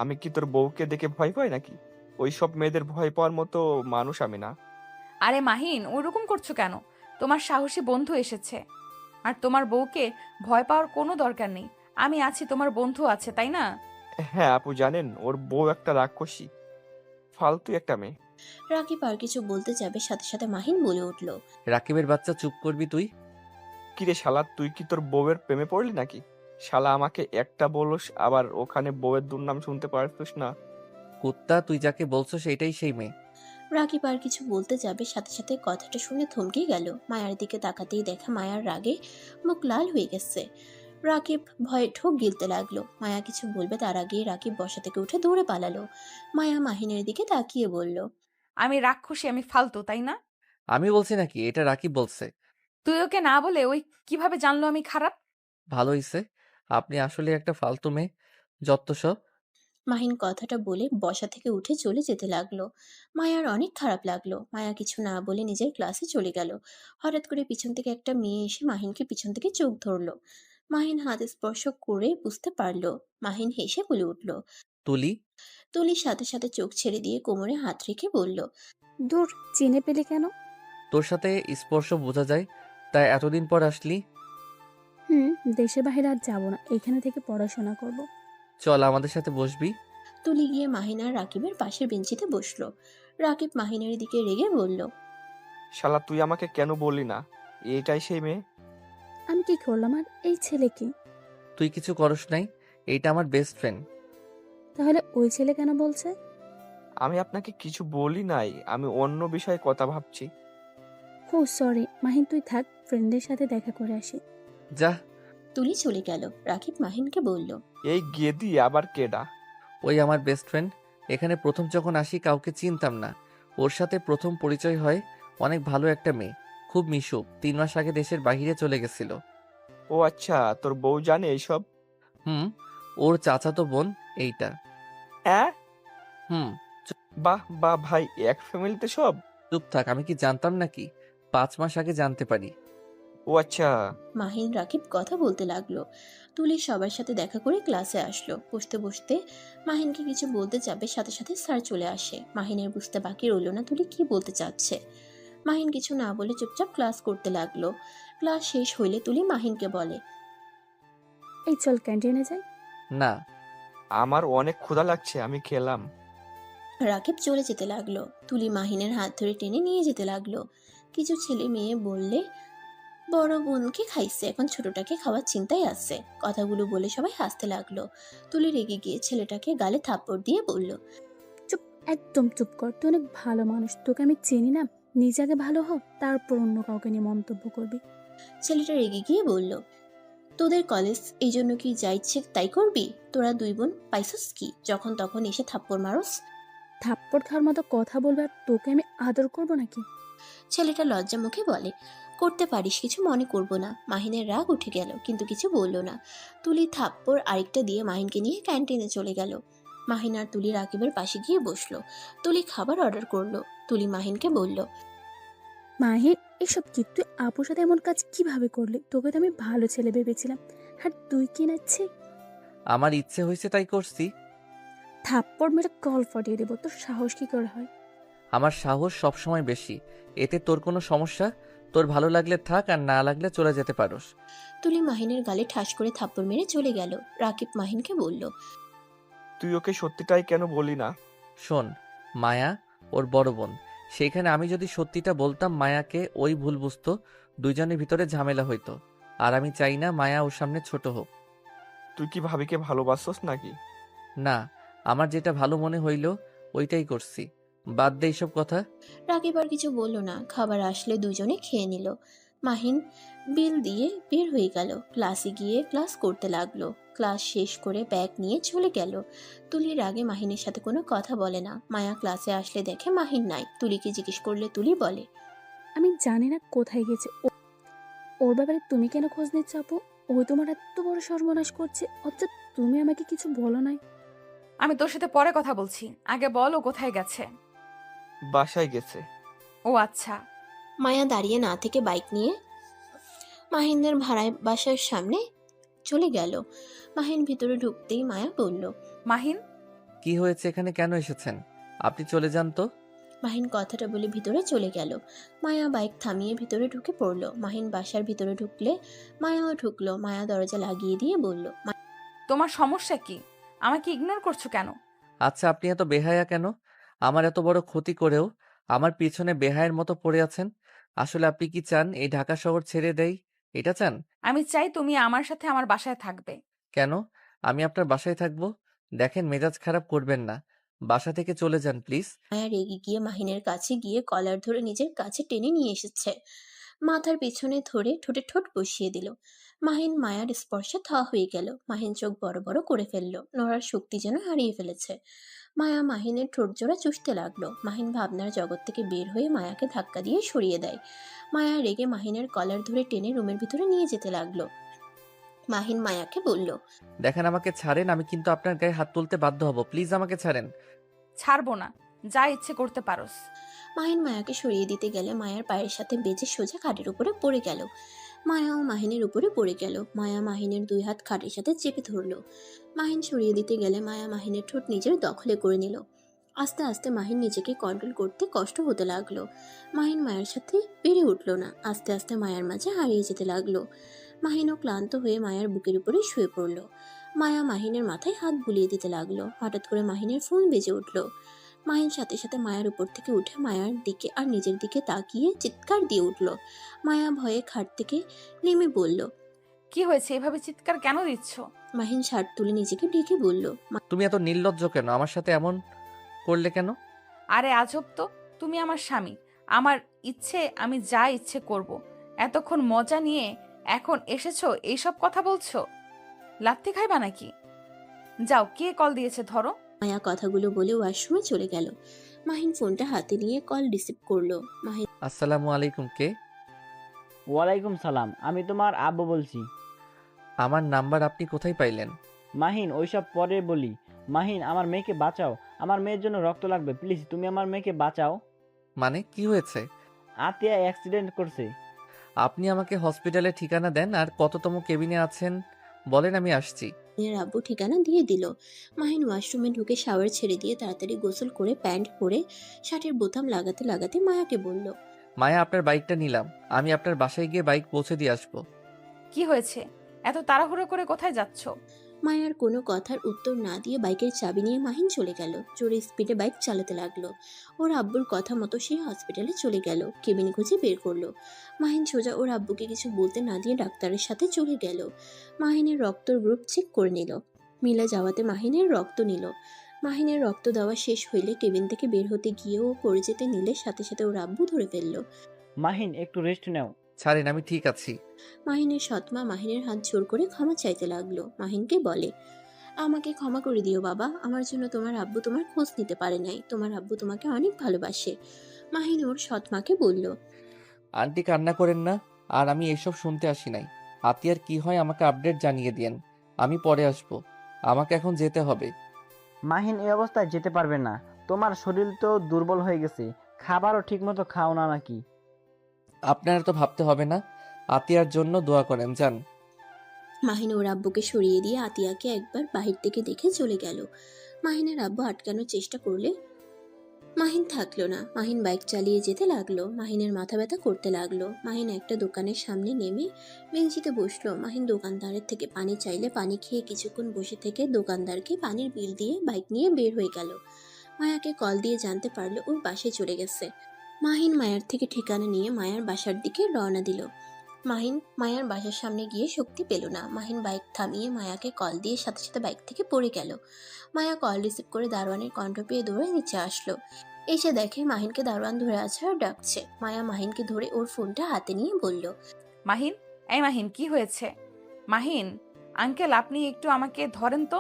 আমি কি তোর বউকে দেখে ভয় পাই নাকি? ওই সব মেয়েদের ভয় পাওয়ার মতো মানুষ আমি না। আরে মাহিন, ওরকম করছো কেন? তোমার সাহসী বন্ধু এসেছে, আর তোমার বউকে ভয় পাওয়ার কোনো দরকার নেই। আমি আছি, তোমার বন্ধু আছে, তাই না? হ্যাঁ আপু, জানেন ওর বউ একটা রাক্ষসী, ফালতু একটা মেয়ে। রাকিব আর কিছু বলতে যাবে, সাথে সাথে মাহিন বলে উঠল, রাকিবের বাচ্চা, চুপ করবি তুই। কিরে শালা, তুই কি তোর বউয়ের প্রেমে পড়লি নাকি? শালা আমাকে একটা বলস, আবার ওখানে বউয়ের দুর্নাম শুনতে পারতিস না? কুত্তা, তুই যাকে বলছো সেটাই সেই মেয়ে। রাকিব আর কিছু বলতে যাবে, সাথে সাথে কথাটা শুনে থমকে গেল। মায়ার দিকে তাকাতেই দেখা মায়ার রাগে মুখ লাল হয়ে গেছে। রাকিব ভয়ে ঢোক গিলতে লাগলো। মায়া কিছু বলবে তার আগেই রাকিব বসা থেকে উঠে দৌড়ে পালালো। মায়া মাহিনের দিকে তাকিয়ে বলল, আমি রাক্ষসী, আমি ফালতু, তাই না? আমি বলছি নাকি? এটা রাকিব বলছে। তুই ওকে না বলে ওই কিভাবে জানলো আমি খারাপ? ভালো হইছে, আপনি আসলে একটা ফালতু মেয়ে, যত সব। মাহিন কথাটা বলে বসা থেকে উঠে চলে যেতে লাগলো। মায়ার অনেক খারাপ লাগলো। মায়া কিছু না বলে নিজের ক্লাসে চলে গেল। হঠাৎ করে পিছন থেকে একটা মেয়ে এসে মাহিনকে পিছন থেকে চোখ ধরলো। মাহিন হাত স্পর্শ করে বুঝতে পারলো। মাহিন হেসে বলে উঠল। তুলি। তুলির সাথে সাথে চোখ ছেড়ে দিয়ে কোমরে হাত রেখে বলল, দূর, চিনে পেলে কেন? তোর সাথে স্পর্শ বোঝা যায়, তাই এতদিন পর আসলি। হুম, দেশে বাইরে আর যাবো না, এখানে থেকে পড়াশোনা করব। চল আমাদের সাথে বসবি। তুলি গিয়ে মাহিন আর রাকিবের পাশের বেঞ্চিতে বসলো। রাকিব মাহিনের দিকে রেগে বলল, শালা, তুই আমাকে কেন বললি না এটাই সেই মেয়ে? আমি কি করলাম? আর এই ছেলে কি? তুই কিছু করস নাই, এইটা আমার বেস্ট ফ্রেন্ড। তাহলে ওই ছেলে কেন বলছে? আমি আপনাকে কিছু বলি নাই, আমি অন্য বিষয়ে কথা ভাবছি। ও সরি মাহিন, তুই থাক, ফ্রেন্ডের সাথে দেখা করে আসি। যা। তুলি চলে গেল। রাকিব মাহিনকে বলল, এই গেদি আবার কেডা? ওই আমার বেস্ট ফ্রেন্ড। এখানে প্রথম যখন আসি কাউকে চিনতাম না, ওর সাথে প্রথম পরিচয় হয়। অনেক ভালো একটা মেয়ে, খুব মিশুক, 3 মাস আগে দেশের বাইরে চলে গেছিল। ও আচ্ছা, তোর বউ জানে এইসব? হুম, ওর চাচাতো বোন এইটা। হ্যাঁ। হুম। বাহ বাহ ভাই, এক ফ্যামিলিতে সব? চুপ থাক, আমি কি জানতাম নাকি? 5 মাস আগে জানতে পারি। ও আচ্ছা। মাহিন রাকিব কথা বলতে লাগলো। তুলি সবার সাথে দেখা করে ক্লাসে আসলো। বসতে বসতে মাহিনকে কিছু বলতে যাবে, সাথে সাথে স্যার চলে আসে। মাহিনের বুঝতে বাকি রইল না তুলি কি বলতে চাচ্ছে। মাহিন কিছু না বলে চুপচাপ ক্লাস করতে লাগলো। ক্লাস শেষ হইলে তুলি মাহিনকে বলে, এই চল ক্যান্টিনে যাই। না। আমার অনেক ক্ষুধা লাগছে, আমি খেলাম। রাকিব চলে যেতে লাগলো। তুলি মাহিনের হাত ধরে টেনে নিয়ে যেতে লাগলো। কিছু ছেলে মেয়ে বললে, বড় বোনকে খাইছে, এখন ছোটটাকে খাওয়ার চিন্তায় আছে। কথাগুলো বলে সবাই হাসতে লাগলো। তুলি রেগে গিয়ে ছেলেটাকে গালে থাপ্পড় দিয়ে বলল, চুপ, একদম চুপ কর, তুই অনেক ভালো মানুষ, তোকে আমি চিনি না। নিজে আগে ভালো হ, তারপর অন্য কাউকে নিয়ে মন্তব্য করবি। ছেলেটা রেগে গিয়ে বলল, তোদের কলেজ, এই জন্য কি যা ইচ্ছে তাই করবি? তোরা দুই বোন পাইছস কি যখন তখন এসে থাপ্পড় মারস? থাপ্পড় খাওয়ার মতো কথা বলবে আর তোকে আমি আদর করব নাকি? ছেলেটা লজ্জা মুখে বলে, করতে পারিস, কিছু মনে করব না। মাহিনের রাগ উঠে গেল, কিন্তু কিছু বলল না। তুলি থাপ্পড় আরেকটা দিয়ে মাহিনকে নিয়ে ক্যান্টিনে চলে গেল। মাহিন আর তুলি রাকিবের পাশে গিয়ে বসলো। তুলি খাবার অর্ডার করলো। তুলি মাহিনকে বলল, মাহির, এসব কি? তুই আপুর সাথে এমন কাজ কিভাবে করলি? তোকে তো আমি ভালো ছেলে ভেবেছিলাম, আর তুই কি নাচ্ছে? আমার ইচ্ছে হয়েছে তাই করছি। থাপ্পড় মেরে কল ফাটিয়ে দেবো। তোর সাহস কি করে হয়? আমার সাহস সবসময় বেশি। এতে তোর কোনো সমস্যা? তোর ভালো লাগলে থাক, আর না লাগলে চলে যেতে পারোস। তুলি মাহিনের গালে ঠাস করে থাপ্পড় মেরে চলে গেল। রাকিব মাহিনকে বলল, তুই ওকে সত্যিটাই কেন বলি না? শোন, মায়া ওর বড় বোন। সেইখানে আমি যদি সত্যিটা বলতাম, মায়াকে ওই ভুল বুঝতো, দুইজনের ভিতরে ঝামেলা হইতো। আর আমি চাই না মায়া ওর সামনে ছোট হোক। তুই কি ভাবিকে ভালোবাসছস নাকি? না, আমার যেটা ভালো মনে হইল ওইটাই করছি। বাদ দে এইসব কথা। রাকিব আর কিছু বলল না। খাবার আসলে দুজনে খেয়ে নিল। মাহিন বিল দিয়ে বের হয়ে গেল। ক্লাসে গিয়ে ক্লাস করতে লাগলো। ক্লাস শেষ করে ব্যাগ নিয়ে চলে গেল। তুলির আগে মাহিনের সাথে কোনো কথা বলে না। মায়া ক্লাসে আসলে দেখে মাহিন নাই। তুলিকে জিজ্ঞেস করলে তুলি বলে, আমি জানি না কোথায় গেছে ওর ব্যাপারে তুমি কেন খোঁজ নিচ্ছ আপু? ও তোমার এত বড় সর্বনাশ করছে, অথচ তুমি আমাকে কিছু বলো নাই। আমি তোর সাথে পরে কথা বলছি, আগে বল ও কোথায় গেছে। বাসায় গেছে। ও আচ্ছা। মায়া দাঁড়িয়ে না থেকে বাইক নিয়ে মাহিনদের ভাড়ায় বাসার সামনে চলে গেল। মাহিন ভিতরে ঢুকতেই মায়া বলল, মাহিন, কি হয়েছে, এখানে কেন এসেছেন? আপনি চলে যান তো। মাহিন কথাটা বলে ভিতরে চলে গেল। মায়া বাইক থামিয়ে ভিতরে ঢুকে পড়ল। মাহিন বাসার ভিতরে ঢুকলে মায়াও ঢুকলো। মায়া দরজা লাগিয়ে দিয়ে বলল, তোমার সমস্যা কি? আমাকে ইগনোর করছো কেন? আচ্ছা, আপনি এত বেহায়া কেন? আমার এত বড় ক্ষতি করেও আমার পিছনে বেহায়ের মতো পড়ে আছেন। আসলে আপনি কি চান এই ঢাকা শহর ছেড়ে দেই? এটা চান? আমি চাই তুমি আমার সাথে আমার বাসায় থাকবে। কেন? আমি আপনার বাসায় থাকবো? দেখেন, মেজাজ খারাপ করবেন না। বাসা থেকে চলে যান প্লিজ। মায়া রেগে গিয়ে মাহিনের কাছে গিয়ে কলার ধরে নিজের কাছে টেনে নিয়ে এসেছে। মাথার পিছনে ধরে ঠোঁটে ঠোঁট বসিয়ে দিল। মাহিন মায়ার স্পর্শে থ হয়ে গেল। মাহিন চোখ বড় বড় করে ফেলল। নড়ার শক্তি যেন হারিয়ে ফেলেছে। মায়া মাহিনের ঠোঁট জোড়া চুষতে লাগলো। মাহিন ভাবনার জগৎ থেকে বের হয়ে মায়াকে ধাক্কা দিয়ে সরিয়ে দেয়। মায়া রেগে মাহিনের কলার ধরে টেনে রুমের ভিতরে নিয়ে যেতে লাগলো। মাহিন মায়াকে বলল, দেখেন, আমাকে ছাড়েন, আমি কিন্তু আপনার গায়ে হাত তুলতে বাধ্য হব। প্লিজ আমাকে ছাড়েন। ছাড়বো না, যা ইচ্ছে করতে পারোস। মাহিন মায়াকে সরিয়ে দিতে গেলে মায়ার পায়ের সাথে বেজে সোজা খাটের উপরে পড়ে গেল। মায়াও মাহিনের উপরে পড়ে গেল। মায়া মাহিনের দুই হাত খাটের সাথে চেপে ধরলো। মাহিন সরিয়ে দিতে গেলে মায়া মাহিনের ঠোঁট নিজের দখলে করে নিল। আস্তে আস্তে মাহিন নিজেকে কন্ট্রোল করতে কষ্ট হতে লাগলো। মাহিন মায়ের সাথে পেরে উঠলো না। আস্তে আস্তে মায়ার মাঝে হারিয়ে যেতে লাগলো। মাহিনও ক্লান্ত হয়ে মায়ার বুকের উপরে শুয়ে পড়ল। মায়া মাহিনের মাথায় হাত বুলিয়ে দিতে লাগলো। হঠাৎ করে মাহিনের ফোন বেজে উঠল। মাহিন সাথে সাথে মায়ার উপর থেকে উঠে মায়ার দিকে আর নিজের দিকে তাকিয়ে চিৎকার দিয়ে উঠল। মায়া ভয়ে খাট থেকে নেমে বলল, কি হয়েছে, এভাবে চিৎকার কেন দিচ্ছ? মাহিন শার্ট তুলে নিজেকে ঢেকে বলল, তুমি এত নির্লজ্জ কেন? আমার সাথে এমন করলে কেন? আরে আজব তো, তুমি আমার স্বামী, আমার ইচ্ছে আমি যা ইচ্ছে করব। এতক্ষণ মজা নিয়ে এখন এসেছো এইসব কথা বলছো? লাত্তি খাইবা নাকি? যাও, কে কল দিয়েছে ধরো। মায়া কথাগুলো বলে ওয়াশরুমে চলে গেল। মাহিন ফোনটা হাতে নিয়ে কল রিসিভ করলো। মাহিন আসসালামু আলাইকুম, কে? ওয়ালাইকুম সালাম, আমি তোমার আব্বু বলছি। আমার নাম্বার আপনি কোথায় পাইলেন? মাহিন, ওইসব পরে বলি। মাহিন, আমার মেয়েকে বাঁচাও, আমার মেয়ের জন্য রক্ত লাগবে, প্লিজ তুমি আমার মেয়েকে বাঁচাও। মানে কি হয়েছে? আতিয়া অ্যাক্সিডেন্ট করছে। আপনি আমাকে হসপিটালের ঠিকানা দেন, আর কততম কেবিনে আছেন বলেন, আমি আসছি। এর আব্বু ঠিকানা দিয়ে দিল। মাহিন ওয়াশরুমে ঢুকে শাওয়ার ছেড়ে দিয়ে তাড়াতাড়ি গোসল করে প্যান্ট পরে শার্টের বোতাম লাগাতে লাগাতে মায়াকে বলল, মায়া, আপনার বাইকটা নিলাম, আমি আপনার বাসায় গিয়ে বাইক পৌঁছে দিয়ে আসবো। কি হয়েছে, এত তাড়াহুড়ো করে কোথায় যাচ্ছ? মায়ার কোনো কথার উত্তর না দিয়ে বাইকের চাবি নিয়ে মাহিন চলে গেল। জোরে স্পিডে বাইক চালাতে লাগলো। ওর আব্বুর কথা মতো সে হসপিটালে চলে গেল। কেবিন খুঁজে বের করলো। মাহিন সোজা ওর আব্বুকে কিছু বলতে না দিয়ে ডাক্তারের সাথে চলে গেল। মাহিনের রক্তর গ্রুপ চেক করে নিল। মিলা যাওয়াতে মাহিনের রক্ত নিল। মাহিনের রক্ত দেওয়া শেষ হইলে কেবিন থেকে বের হতে গিয়েও পড়ে যেতে নিলে সাথে সাথে ওর আব্বু ধরে ফেললো। মাহিন, একটু রেস্ট নাও। ছাড়েন, আমি ঠিক আছি। মাহিনের সৎমা মাহিনের হাত জোর করে ক্ষমা চাইতে লাগলো। মাহিনকে বলে, আমাকে ক্ষমা করে দিও বাবা, আমার জন্য তোমার আব্বু তোমার খোঁজ নিতে পারে নাই। তোমার আব্বু তোমাকে অনেক ভালোবাসে। মাহিন ওর সৎমাকে বলল, আন্টি, কান্না করেন না। আর আমি এসব শুনতে আসি নাই। আতিয়ার কি হয় আমাকে আপডেট জানিয়ে দিয়েন, আমি পরে আসবো। আমাকে এখন যেতে হবে। মাহিন, এই অবস্থায় যেতে পারবে না, তোমার শরীর তো দুর্বল হয়ে গেছে, খাবারও ঠিকমতো খাও না নাকি? আপনার তো ভাবতে হবে না। আতিয়ার জন্য দোয়া করেন, যান। মাহিন ওর আব্বুকে সরিয়ে দিয়ে আতিয়াকে একবার বাহির থেকে দেখে চলে গেল। মাহিনের আব্বু আটকানোর চেষ্টা করলে মাহিন থাকলো না। মাহিন বাইক চালিয়ে যেতে লাগলো। মাহিনের মাথা ব্যথা করতে লাগলো। মাহিন একটা দোকানের সামনে নেমে বেঞ্চিতে বসলো। মাহিন দোকানদারের থেকে পানি চাইলে পানি খেয়ে কিছুক্ষণ বসে থেকে দোকানদারকে পানির বিল দিয়ে বাইক নিয়ে বের হয়ে গেল। মায়াকে কল দিয়ে জানতে পারলো ওর বাসায় চলে গেছে। মাহিন মায়ার থেকে ঠিকানা নিয়ে মায়ার বাসার দিকে রওনা দিল। মাহিন মায়ার বাসার সামনে গিয়ে শক্তি পেল না। মাহিন বাইক থামিয়ে মায়াকে কল দিয়ে সাথে সাথে বাইক থেকে পড়ে গেল। মায়া কল রিসিভ করে দারোয়ানের কণ্ঠ পেয়ে দৌড়ে নিচে আসলো। এসে দেখে মাহিনকে দারোয়ান ধরে আছে আর ডাকছে। মায়া মাহিনকে ধরে ওর ফোনটা হাতে নিয়ে বলল, মাহিন, এই মাহিন, কি হয়েছে? মাহিন আঙ্কেল, আপনি একটু আমাকে ধরেন তো।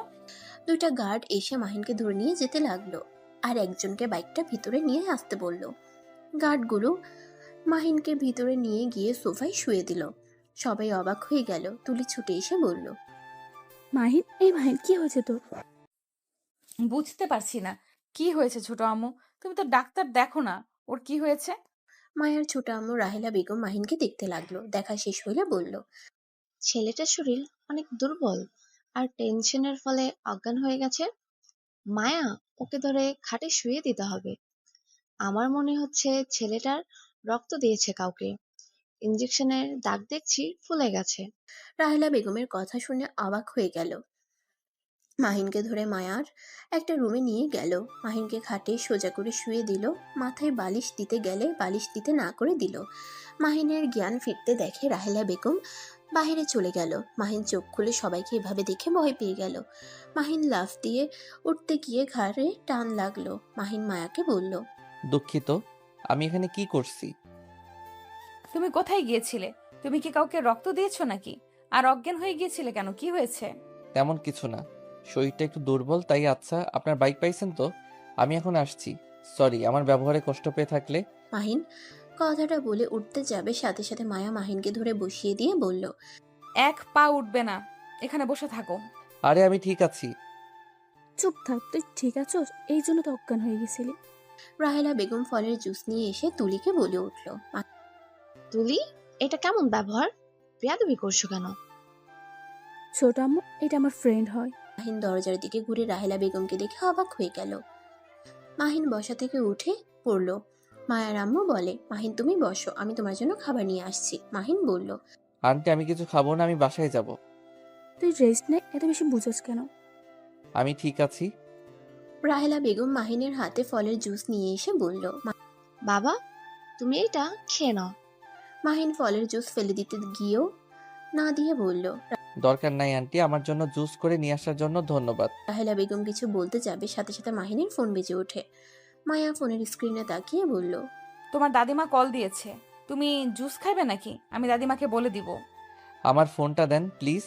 দুইটা গার্ড এসে মাহিনকে ধরে নিয়ে যেতে লাগলো আর একজনকে বাইকটা ভিতরে নিয়ে আসতে বলল। গার্ডগুলো মাহিনকে ভিতরে নিয়ে গিয়ে সোফায় শুয়ে দিল। সবাই অবাক হয়ে গেল। তুলি ছুটে এসে বলল, মাহিন, এই মাহিন, কি হয়েছে তোর? বুঝতে পারছি না কি হয়েছে ছোট আম্মু। তুমি তো ডাক্তার দেখো না, ওর কি হয়েছে? মায়ের ছোট আম্মু রাহেলা বেগম মাহিনকে দেখতে লাগলো। দেখা শেষ হইলে বলল, ছেলেটার শরীর অনেক দুর্বল আর টেনশনের ফলে অজ্ঞান হয়ে গেছে। মায়া, ওকে ধরে খাটে শুয়ে দিতে হবে। আমার মনে হচ্ছে ছেলেটার রক্ত দিয়েছে কাউকে। ইঞ্জেকশনের দাগ দেখছি ফুলে গেছে। রাহেলা বেগমের কথা শুনে অবাক হয়ে গেল। মাহিনকে ধরে মায়ার একটা রুমে নিয়ে গেল। মাহিনকে খাটে সোজা করে শুয়ে দিল। মাথায় বালিশ দিতে গেলে বালিশ দিতে না করে দিল। মাহিনের জ্ঞান ফিরতে দেখে রাহেলা বেগম বাহিরে চলে গেল। মাহিন চোখ খুলে সবাইকে এভাবে দেখে ভয় পেয়ে গেল। মাহিন লাফ দিয়ে উঠতে গিয়ে ঘাড়ে টান লাগলো। মাহিন মায়াকে বলল, দুঃখিত, আমি এখানে কি করছি? তুমি কোথায় গিয়েছিলে? তুমি কি কাউকে রক্ত দিয়েছো নাকি? আর অজ্ঞান হয়ে গিয়েছিলে কেন? কি হয়েছে? তেমন কিছু না, শরীরটা একটু দুর্বল তাই। আচ্ছা, আপনার বাইক পাইছেন তো? আমি এখন আসছি। সরি আমার ব্যবহারে কষ্ট পেয়ে থাকলে। মাহিন কথাটা বলে উঠতে যাবে, সাথে সাথে মায়া মাহিনকে ধরে বসিয়ে দিয়ে বলল, এক পা উঠবে না, এখানে বসে থাকো। আরে আমি ঠিক আছি। চুপ থাক, তুই ঠিক আছোস? এই জন্য তো অজ্ঞান হয়ে গেছিলি। রাহেলা বেগম ফলের জুস নিয়ে এসে তুলিকে বলে উঠল, তুলি, এটা কেমন ব্যবহার? বেয়াদবি করছো কেন? ছোট আম্মু, এটা আমার ফ্রেন্ড হয়। মাহিন দরজার দিকে ঘুরে রাহেলা বেগমকে দেখে অবাক হয়ে গেল। মাহিন বসা থেকে উঠে পড়ল। মায়ার আম্মু বলে, মাহিন তুমি বসো, আমি তোমার জন্য খাবার নিয়ে আসছি। মাহিন বলল, আন্টি আমি কিছু খাবো না, আমি বাসায় যাব। তুই রেস্ট নে, এত বেশি বুঝোস কেন? আমি ঠিক আছি। রাহেলা বেগম মাহিনের হাতে ফলের জুস নিয়ে এসে বলল। বাবা, তুমি এটা খেয়ে নাও। মাহিন ফলের জুস ফেলে দিতে গিয়েও না দিয়ে বলল। দরকার নাই আন্টি, আমার জন্য জুস করে নিয়ে আসার জন্য ধন্যবাদ। রাহেলা বেগম কিছু বলতে যাবে, সাথে সাথে মাহিনের ফোন বেজে ওঠে। মায়া ফোনের স্ক্রিনে তাকিয়ে বলল, তোমার দাদিমা কল দিয়েছে, তুমি জুস খাইবে নাকি? আমি দাদিমাকে বলে দিব। আমার ফোনটা দেন প্লিজ।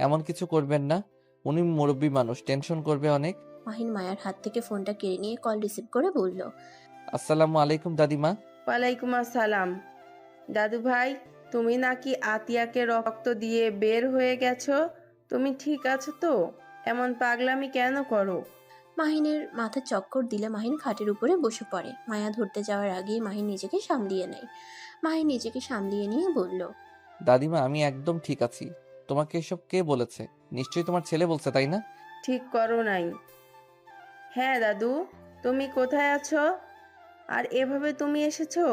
এমন কিছু করবেন না, উনি মুরব্বী মানুষ, টেনশন করবে অনেক। মাহিন মায়ার হাত থেকে ফোনটা কেড়ে নিয়ে কল রিসিভ করে বলল, আসসালামু আলাইকুম দাদিমা। ওয়ালাইকুম আসসালাম। দাদু ভাই, তুমি নাকি আতিয়াকে রক্ত দিয়ে বের হয়ে গেছো? তুমি ঠিক আছো তো? এমন পাগলামি কেন করো? মাহিনের মাথা চক্কর দিলে মাহিন খাটের উপরে বসে পড়ে। মায়া ধরতে যাওয়ার আগেই মাহিন নিজেকে সামলিয়ে নেয়। মাহিন নিজেকে সামলিয়ে নিয়ে বলল, দাদিমা আমি একদম ঠিক আছি। তোমাকে এসব কে বলেছে? নিশ্চয়ই তোমার ছেলে বলছে, তাই না? ঠিক করো নাই। হ্যাঁ দাদু, তুমি কোথায় আছো? আর এভাবে তুমি এসেছো?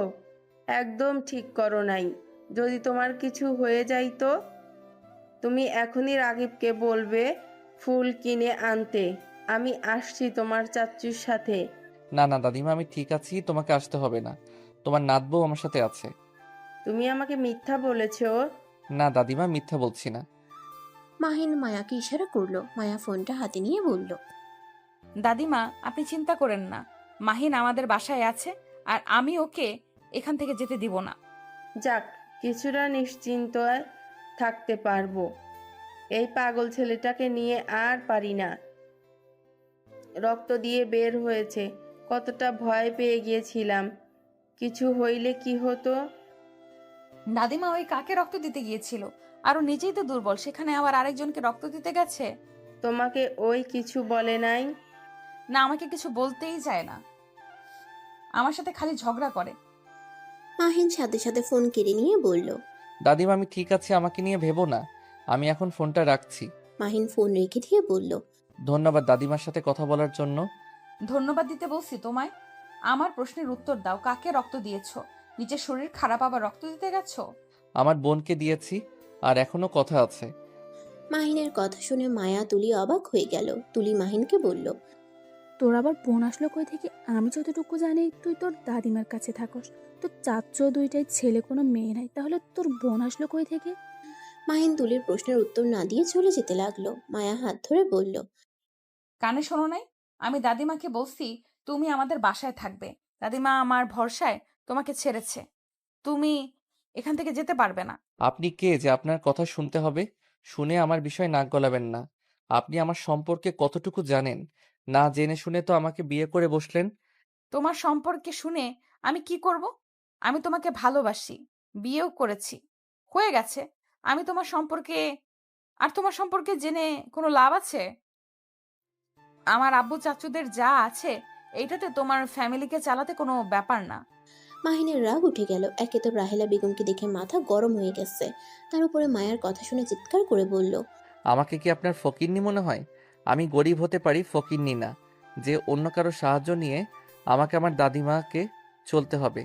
একদম ঠিক করো নাই। যদি তোমার কিছু হয়ে যাইতো, তুমি এখনই রাগিবকে বলবে ফুল কিনে আনতে। আমি আসছি তোমার চাচ্চুর সাথে। না না দাদিমা, আমি ঠিক আছি, তোমাকে আসতে হবে না। তোমার নাতবউ আমার সাথে আছে। তুমি আমাকে মিথ্যা বলেছো। না দাদিমা, মিথ্যা বলছি না। মাহিন মায়াকে ইশারা করলো। মায়া ফোনটা হাতে নিয়ে বলল, দাদিমা আপনি চিন্তা করেন না, মাহিন আমাদের বাসায় আছে আর আমি ওকে এখান থেকে যেতে দিব না। যাক, কিছুটা নিশ্চিন্ত থাকতে পারবো। এই পাগল ছেলেটাকে নিয়ে আর পারি না। রক্ত দিয়ে বের হয়েছে, কতটা ভয় পেয়ে গিয়েছিলাম। কিছু হইলে কি হতো? দাদিমা ওই কাকে রক্ত দিতে গিয়েছিল? আর ও নিজেই তো দুর্বল, সেখানে আবার আরেকজনকে রক্ত দিতে গেছে। তোমাকে ওই কিছু বলে নাই? না, আমাকে কিছু বলতেই চায় না, আমার সাথে খালি ঝগড়া করে। মাহিন সাথে সাথে ফোন কেড়ে নিয়ে বলল, দাদিমা আমি ঠিক আছি, আমাকে নিয়ে ভেবো না। আমি এখন ফোনটা রাখছি। মাহিন ফোন রেখে দিয়ে বলল, ধন্যবাদ দাদিমার সাথে কথা বলার জন্য। ধন্যবাদ দিতে বলছি তোমায়? আমার প্রশ্নের উত্তর দাও, কাকে রক্ত দিয়েছো? নিজের শরীর খারাপ আবার রক্ত দিতে গেছো? আমার বোনকে দিয়েছি, আর এখনো কথা আছে। মাহিনের কথা শুনে মায়া তুলি অবাক হয়ে গেল। তুলি মাহিনকে বলল, তোর আবার বোন আসলো কই থেকে? আমি যতটুকু জানি তুই তোর দাদিমার কাছে থাকস, তোর চাচ্চো দুইটাই ছেলে, কোনো মেয়ে নাই, তাহলে তোর বোন আসলো কই থেকে? মাহিন তুলির প্রশ্নের উত্তর না দিয়ে চলে যেতে লাগলো। মায়া হাত ধরে বলল, কানে শোনো নাই? আমি দাদিমাকে বলছি তুমি আমাদের বাসায় থাকবে। দাদিমা আমার ভরসায় তোমাকে ছেড়েছে। তুমি এখান থেকে যেতে পারবে না। আপনি কে যে আপনার কথা শুনতে হবে? শুনে আমার বিষয় নাক গলাবেন না। আপনি আমার সম্পর্কে কতটুকু জানেন? না জেনে শুনে তো আমাকে বিয়ে করে বসলেন। তোমার সম্পর্কে শুনে আমি কি করব? আমি তোমাকে ভালোবাসি, বিয়েও করেছি, হয়ে গেছে। আমি তোমার সম্পর্কে জেনে কোনো লাভ আছে? আমার আব্বু চাচুদের যা আছে এইটাতে তোমার ফ্যামিলিকে চালাতে কোনো ব্যাপার না। মাহিনের রাগ উঠে গেল। একে তো রাহেলা বেগমকে দেখে মাথা গরম হয়ে গেছে, তার উপরে মায়ার কথা শুনে চিৎকার করে বলল, আমাকে কি আপনার ফকিন্নি মনে হয়? আমি গরিব হতে পারি, ফকিন্নি না যে অন্য কারো সাহায্য নিয়ে আমাকে আমার দাদিমাকে চলতে হবে।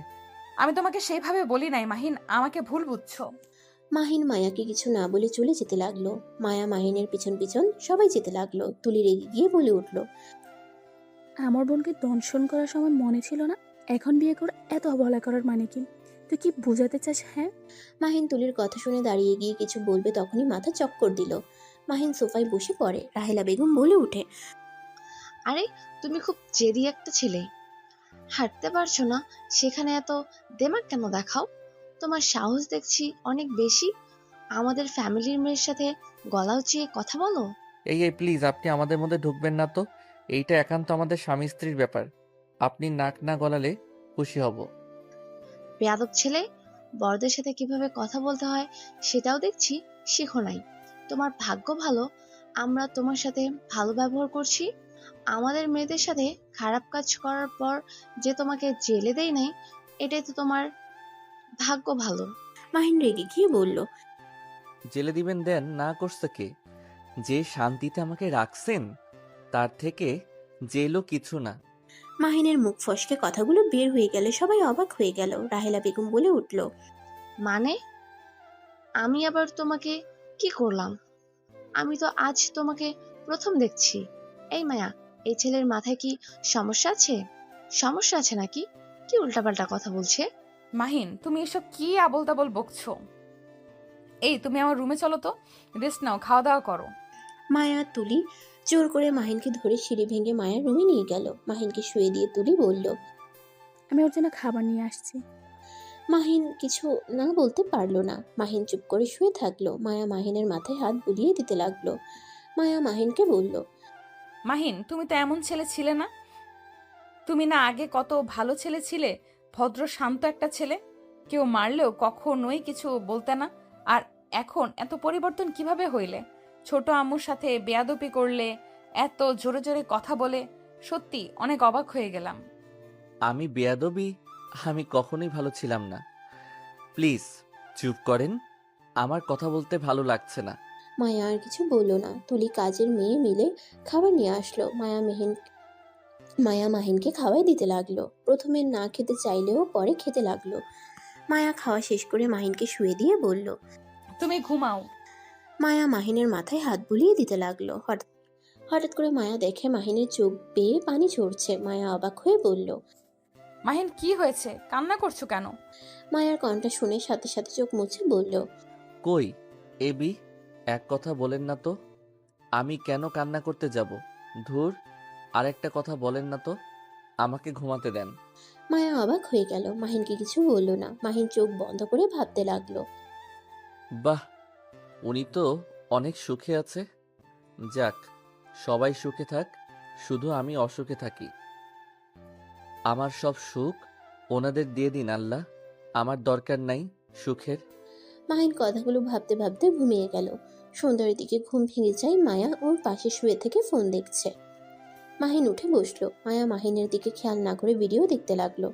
আমি তোমাকে সেইভাবে বলি নাই মাহিন, আমাকে ভুল বুঝছো। মাহিন মায়াকে কিছু না বলে চলে যেতে লাগলো। মায়া মাহিনের পিছন পিছন সবাই যেতে লাগলো। তুলি রেগে গিয়ে বলে উঠল, আমার বোনকে দংশন করার সময় মনে ছিল না? এখন বিয়ে করে এত অবহেলা করার মানে কি? তুই কি বোঝাতে চাস? হ্যাঁ, মাহিন তুলির কথা শুনে দাঁড়িয়ে গিয়ে কিছু বলবে, তখনই মাথা চক্কর দিল। মাহিন সোফায় বসে পড়ে। রাহেলা বেগম বলে উঠে, আরে, তুমি খুব জেদি একটা ছেলে। হাঁটতে পারছো না, সেখানে এত দেমাগ কেন দেখাও? তোমার সাহস দেখছি অনেক বেশি। আমাদের ফ্যামিলির মেয়ের সাথে গলা উঁচিয়ে কথা বলো। এই প্লিজ, আপনি আমাদের মধ্যে ঢুকবেন না তো। এইটা একান্ত আমাদের স্বামী স্ত্রীর ব্যাপার। আপনি নাক না গলালে খুশি হব। বেয়াদব ছেলে, বড়দের সাথে কিভাবে কথা বলতে হয় সেটাও দেখছি শেখো নাই। তোমার ভাগ্য ভালো আমরা তোমার সাথে ভালো ব্যবহার করছি। আমাদের মেয়েদের সাথে খারাপ কাজ করার পর যে তোমাকে জেলে দেয় নাই, এটাই তো তোমার ভাগ্য ভালো। মাহিন রেগে গিয়ে বলল, জেলে দিবেন, দেন, না করছে কে? যে শান্তিতে আমাকে রাখছেন তার থেকে জেলও কিছু না। মাহিনের মুখ ফসকে কথাগুলো বের হয়ে গেলে সবাই অবাক হয়ে গেল। রাহেলা বেগম বলে উঠল, মানে আমি আবার তোমাকে কি করলাম? আমি তো আজ তোমাকে প্রথম দেখছি। এই মায়া, এই ছেলের মাথায় কি সমস্যা আছে? সমস্যা আছে নাকি? কি উল্টাপাল্টা কথা বলছে? মাহিন, তুমি এসব কি আবোল তাবোল বকছো? এই তুমি আমার রুমে চলো তো, রেস্ট নাও, খাওয়া দাওয়া করো। মায়া তুলি জোর করে মাহিনকে ধরে সিঁড়ি ভেঙে মায়ের রুমে নিয়ে গেল। মাহিনকে শুয়ে দিয়ে তুলি বলল, আমি ওর জন্য খাবার নিয়ে আসছি। মাহিন কিছু না বলতে পারলো না। মাহিন চুপ করে শুয়ে থাকলো। মায়া মাহিনের মাথায় হাত বুলিয়ে দিতে লাগলো। মায়া মাহিনকে বলল, মাহিন, তুমি তো এমন ছেলে ছিলে না। তুমি না আগে কত ভালো ছেলে ছিলে, ভদ্র শান্ত একটা ছেলে, কেউ মারলেও কখনোই কিছু বলতে না। আর এখন এত পরিবর্তন কিভাবে হইলে? ছোট আম্মুর সাথে বেয়াদপি করলে, এত জোরে জোরে কথা বলে, সত্যি অনেক অবাক হয়ে গেলাম। আমি বেয়াদবি? আমি কখনোই ভালো ছিলাম না। প্লিজ চুপ করেন, আমার কথা বলতে ভালো লাগছে না। মায়া আর কিছু বলল না। তুলি কাজের মেয়ে মিলে খাবার নিয়ে আসলো। মায়া মাহিনকে খাওয়াই দিতে লাগলো। প্রথমে না খেতে চাইলেও পরে খেতে লাগলো। মায়া খাওয়া শেষ করে মাহিনকে শুয়ে দিয়ে বলল, তুমি ঘুমাও। মায়া মাহিনের মাথায় হাত বুলিয়ে দিতে লাগলো। হঠাৎ হঠাৎ করে মায়া দেখে মাহিনের চোখ বেয়ে পানি ঝরছে। মায়া অবাক হয়ে বলল, মাহিন, কি হয়েছে? কান্না করছো কেন? মায়ার কণ্ঠ শুনে সাথে সাথে চোখ মুছে বলল, কই এবি, এক কথা বলেন না তো। আমি কেন কান্না করতে যাব? ধুর, আরেকটা কথা বলেন না তো। আমাকে ঘুমাতে দেন। মায়া অবাক হয়ে গেল। মাহিনকে কিছু বলল না। মাহিন চোখ বন্ধ করে ভাবতে লাগলো। বাহ, উনি তো অনেক সুখে আছে। যাক, সবাই সুখে থাক, শুধু আমি অসুখে থাকি। আমার সব সুখ ওনাদের দিয়ে দিন আল্লাহ, আমার দরকার নাই সুখের। মাহিন কথাগুলো ভাবতে ভাবতে ঘুমিয়ে গেল। সন্ধ্যার দিকে ঘুম ভেঙে যায়। মায়া ওর পাশে শুয়ে থেকে ফোন দেখছে। মাহিন উঠে বসলো। মায়া মাহিনের দিকে খেয়াল না করে ভিডিও দেখতে লাগলো।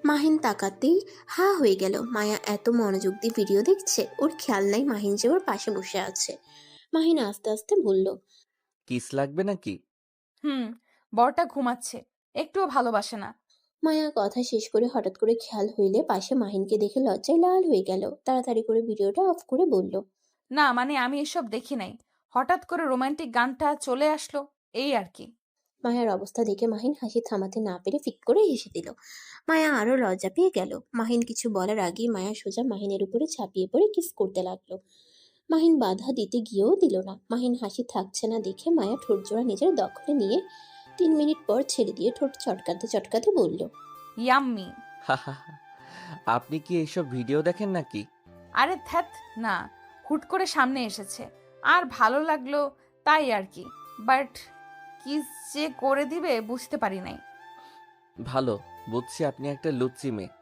মাহিন তাকাতেই হা হয়ে গেল। মায়া এত মনোযোগ দিয়ে ভিডিও দেখছে, ওর খেয়াল নাই মাহিন যে ওর পাশে বসে আছে। মাহিন আস্তে আস্তে বলল, কিস লাগবে নাকি? হুম, বরটা ঘুমাচ্ছে, একটুও ভালোবাসে না। মায়া কথা শেষ করে হঠাৎ করে খেয়াল হইলে পাশে মাহিনকে দেখে লজ্জায় লাল হয়ে গেল। তাড়াতাড়ি করে ভিডিওটা অফ করে বলল, না মানে আমি এসব দেখি নাই, হঠাৎ করে রোমান্টিক গানটা চলে আসলো, এই আর কি। মায়ার অবস্থা দেখে মাহিন হাসি থামাতে না পেরে ফিক করে হেসে দিল। মায়া আরো লজ্জা পেয়ে গেল। মাহিন কিছু বলার আগেই মায়া সোজা মাহিনের উপরে ঝাঁপিয়ে পড়ে কিস করতে লাগলো। মাহিন বাধা দিতে গিয়েও দিল না। মাহিন হাসি থাকছে না দেখে মায়া ঠোঁট জোড়া নিজের দখলে নিয়ে 3 মিনিট পর ছেড়ে দিয়ে ঠোঁট চটকাতে চটকাতে বলল, ইয়াম্মি। হাহাহা। আপনি কি এইসব ভিডিও দেখেন নাকি? আরে ধ্যাত, না, হুট করে সামনে এসেছে আর ভালো লাগলো, তাই আর কি। বাট কি যে করে দিবে বুঝতে পারি নাই। ভালো, বুঝছি আপনি একটা লুচ্চি মেয়ে।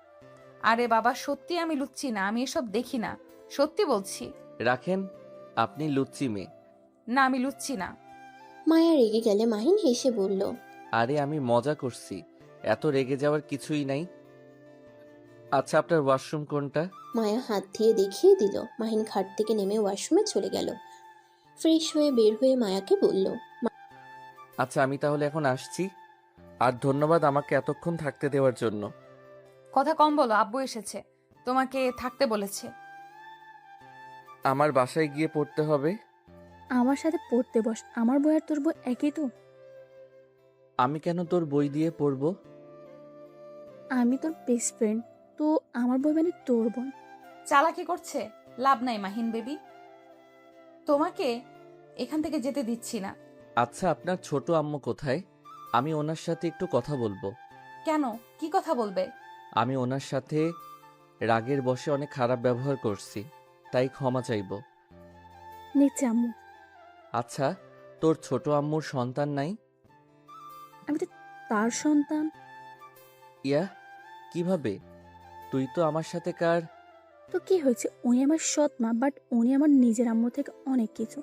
আরে বাবা, সত্যি আমি লুচ্ছি না, আমি এসব দেখি না, সত্যি বলছি। রাখেন, আপনি লুচ্চি মেয়ে। না, আমি লুচ্ছি না। মায়া রেগে গেলে মাহিন হেসে বলল, আরে আমি মজা করছি, এত রেগে যাওয়ার কিছুই নাই। আচ্ছা, আপনার ওয়াশরুম কোনটা? মায়া হাত দিয়ে দেখিয়ে দিল। মাহিন খাট থেকে নেমে ওয়াশরুমে চলে গেল। ফ্রেশ হয়ে বের হয়ে মায়াকে বলল, আচ্ছা, আমি তাহলে এখন আসছি। আর ধন্যবাদ আমাকে এতক্ষণ থাকতে দেওয়ার জন্য। কথা কম বলো, আব্বু এসেছে, তোমাকে থাকতে বলেছে। আমার বাসায় গিয়ে পড়তে হবে। আমার সাথে পড়তে বস, আমার বই আর তোর বই একই তো। আমি কেন তোর বই দিয়ে পড়বো? আমি তোর বেস্ট ফ্রেন্ড, তো আমার বই মানে তোর বই। চালাকি করছে, লাভ নাই মাহিন বেবি, তোমাকে এখান থেকে যেতে দিচ্ছি না। আচ্ছা, আপনার ছোট আম্মু কোথায়? আমি ওনার সাথে একটু কথা বলবো। কেন, কি কথা বলবে? আমি ওনার সাথে রাগের বশে অনেক খারাপ ব্যবহার করছি, তাই ক্ষমা চাইবো। নিচে আম্মু। আচ্ছা, তোর ছোট আম্মুর সন্তান নাই? আমি তো তার সন্তান। ইয়া, কিভাবে? তুই তো আমার সাথে কার? তো কি হয়েছে, উনি আমার সৎ মা, বাট উনি আমার নিজের আম্মু থেকে অনেক কিছু।